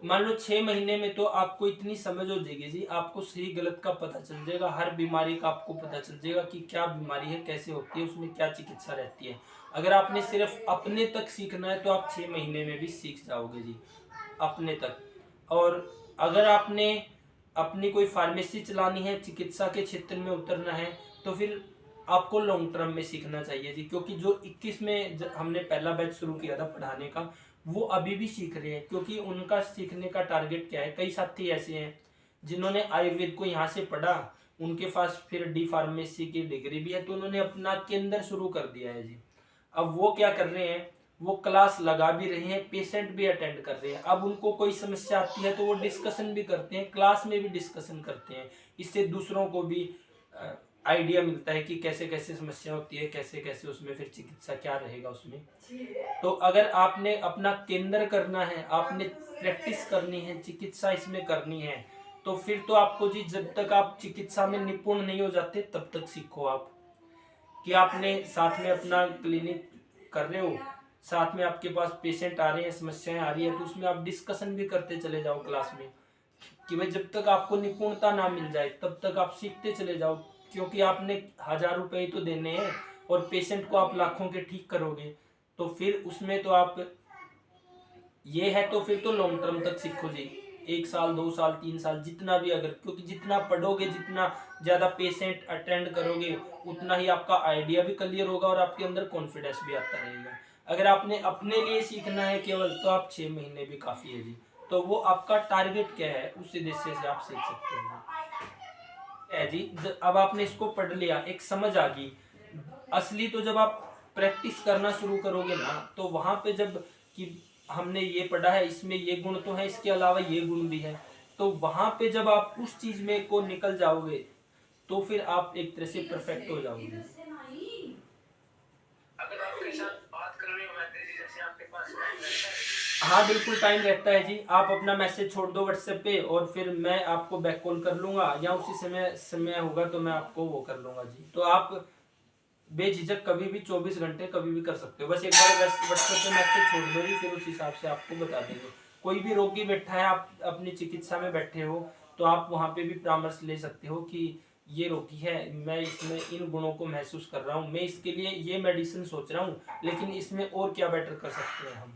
मान लो 6 महीने में तो आपको इतनी समझ हो जाएगी जी, आपको सही गलत का पता चल जाएगा, हर बीमारी का आपको पता चल जाएगा कि क्या बीमारी है, कैसे होती है, उसमें क्या चिकित्सा रहती है। अगर आपने सिर्फ अपने तक सीखना है तो आप 6 महीने में भी सीख जाओगे जी, अपने तक। और अगर आपने अपनी कोई फार्मेसी चलानी है, चिकित्सा के क्षेत्र में उतरना है, तो फिर आपको लॉन्ग टर्म में सीखना चाहिए जी। क्योंकि जो 21 में हमने पहला बैच शुरू किया था पढ़ाने का, वो अभी भी सीख रहे हैं, क्योंकि उनका सीखने का टारगेट क्या है। कई साथी ऐसे हैं जिन्होंने आयुर्वेद को यहाँ से पढ़ा, उनके पास फिर डी फार्मेसी की डिग्री भी है, तो उन्होंने अपना केंद्र शुरू कर दिया है जी। अब वो क्या कर रहे हैं, वो क्लास लगा भी रहे हैं, पेशेंट भी अटेंड कर रहे हैं। अब उनको कोई समस्या आती है तो वो डिस्कशन भी करते हैं, क्लास में भी डिस्कशन करते हैं। इससे दूसरों को भी आइडिया मिलता है कि कैसे कैसे समस्या होती है, कैसे कैसे उसमें फिर चिकित्सा क्या रहेगा उसमें। तो अगर आपने अपना केंद्र करना है, आपने प्रैक्टिस करनी है, चिकित्सा इसमें करनी है, तो फिर तो आपको जी, जब तक आप चिकित्सा में निपुण नहीं हो जाते तब तक सीखो आप। कि आपने साथ में अपना क्लिनिक कर रहे हो, साथ में आपके पास पेशेंट आ रहे हैं, समस्याएं आ रही है, तो उसमें आप डिस्कशन भी करते चले जाओ क्लास में, कि भाई जब तक आपको निपुणता ना मिल जाए तब तक आप सीखते चले जाओ। क्योंकि आपने 1000 रुपए ही तो देने हैं और पेशेंट को आप लाखों के ठीक करोगे, तो फिर उसमें तो आप ये है, तो फिर तो लॉन्ग टर्म तक सीखो जी, 1 साल 2 साल 3 साल जितना भी, अगर, क्योंकि जितना पढ़ोगे, जितना ज्यादा पेशेंट अटेंड करोगे, उतना ही आपका आइडिया भी क्लियर होगा और आपके अंदर कॉन्फिडेंस भी आता रहेगा। अगर आपने अपने लिए सीखना है केवल, तो आप 6 महीने भी काफी है जी। तो वो आपका टारगेट क्या है, उस उद्देश्य से आप सीख सकते हैं जी। अब आपने इसको पढ़ लिया, एक समझ आ गई। असली तो जब आप प्रैक्टिस करना शुरू करोगे ना, तो वहां पे जब कि हमने ये पढ़ा है, इसमें ये गुण तो है, इसके अलावा ये गुण भी है, तो वहां पे जब आप उस चीज में को निकल जाओगे, तो फिर आप एक तरह से परफेक्ट हो जाओगे। अगर आपके साथ बात करनी हो जैसे आपके पास टाइम रहता है? हाँ बिल्कुल टाइम रहता है जी। आप अपना मैसेज छोड़ दो व्हाट्सएप पे, और फिर मैं आपको बैक कॉल कर लूंगा, या उसी समय होगा तो मैं आपको वो कर लूंगा जी। तो आप बेझिझक कभी भी 24 घंटे कभी भी कर सकते हो। बस एक बार व्हाट्सएप पे मैसेज छोड़ दो जी, फिर उस हिसाब से आपको बता देंगे। कोई भी रोगी बैठा है, आप अपनी चिकित्सा में बैठे हो, तो आप वहाँ पे भी परामर्श ले सकते हो कि ये रोगी है, मैं इसमें इन गुणों को महसूस कर रहा हूँ, मैं इसके लिए ये मेडिसिन सोच रहा हूँ, लेकिन इसमें और क्या बेटर कर सकते हैं हम।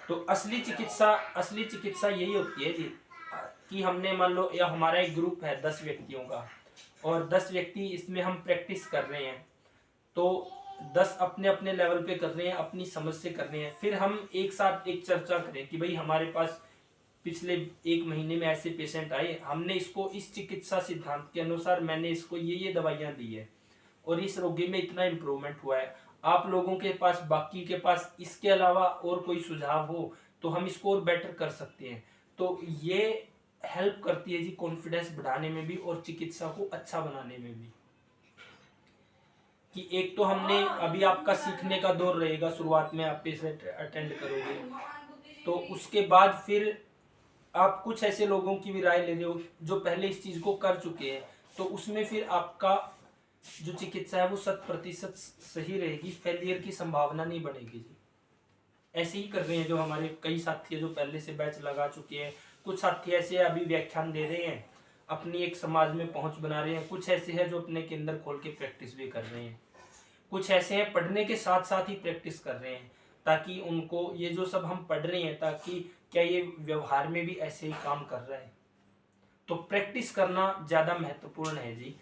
तो असली चिकित्सा यही होती है जी, कि हमने मान लो या हमारा एक ग्रुप है 10 व्यक्तियों का, और 10 व्यक्ति इसमें हम प्रैक्टिस कर रहे हैं, तो 10 अपने अपने लेवल पे कर रहे हैं, अपनी समझ से कर रहे हैं, फिर हम एक साथ एक चर्चा करें कि भाई हमारे पास पिछले 1 महीने में ऐसे पेशेंट आए, हमने इसको इस चिकित्सा सिद्धांत के अनुसार मैंने इसको ये दवाइयाँ दी है और इस रोगी में इतना इम्प्रूवमेंट हुआ है, आप लोगों के पास बाकी के पास इसके अलावा और कोई सुझाव हो तो हम इसको और बेटर कर सकते हैं। तो ये हेल्प करती है जी कॉन्फिडेंस बढ़ाने में भी और चिकित्सा को अच्छा बनाने में भी। कि एक तो हमने अभी आपका सीखने का दौर रहेगा, शुरुआत में आप पेशेंट अटेंड करोगे, तो उसके बाद फिर आप कुछ ऐसे लोगों की भी राय ले रहे हो जो पहले इस चीज को कर चुके हैं, तो उसमें फिर आपका जो चिकित्सा है वो 100% सही रहेगी, फेलियर की संभावना नहीं बनेगी जी। ऐसे ही कर रहे हैं जो हमारे कई साथी है जो पहले से बैच लगा चुके हैं, कुछ साथी ऐसे अभी व्याख्यान दे रहे हैं, अपनी एक समाज में पहुंच बना रहे हैं, कुछ ऐसे हैं जो अपने केंद्र खोल के प्रैक्टिस भी कर रहे हैं, कुछ ऐसे हैं पढ़ने के साथ साथ ही प्रैक्टिस कर रहे हैं, ताकि उनको ये जो सब हम पढ़ रहे हैं ताकि क्या ये व्यवहार में भी ऐसे ही काम कर रहा है। तो प्रैक्टिस करना ज़्यादा महत्वपूर्ण है जी।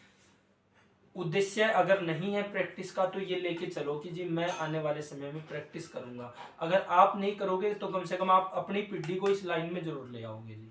उद्देश्य अगर नहीं है प्रैक्टिस का तो ये लेके चलो कि जी मैं आने वाले समय में प्रैक्टिस करूंगा, अगर आप नहीं करोगे तो कम से कम आप अपनी पीढ़ी को इस लाइन में जरूर ले आओगे जी।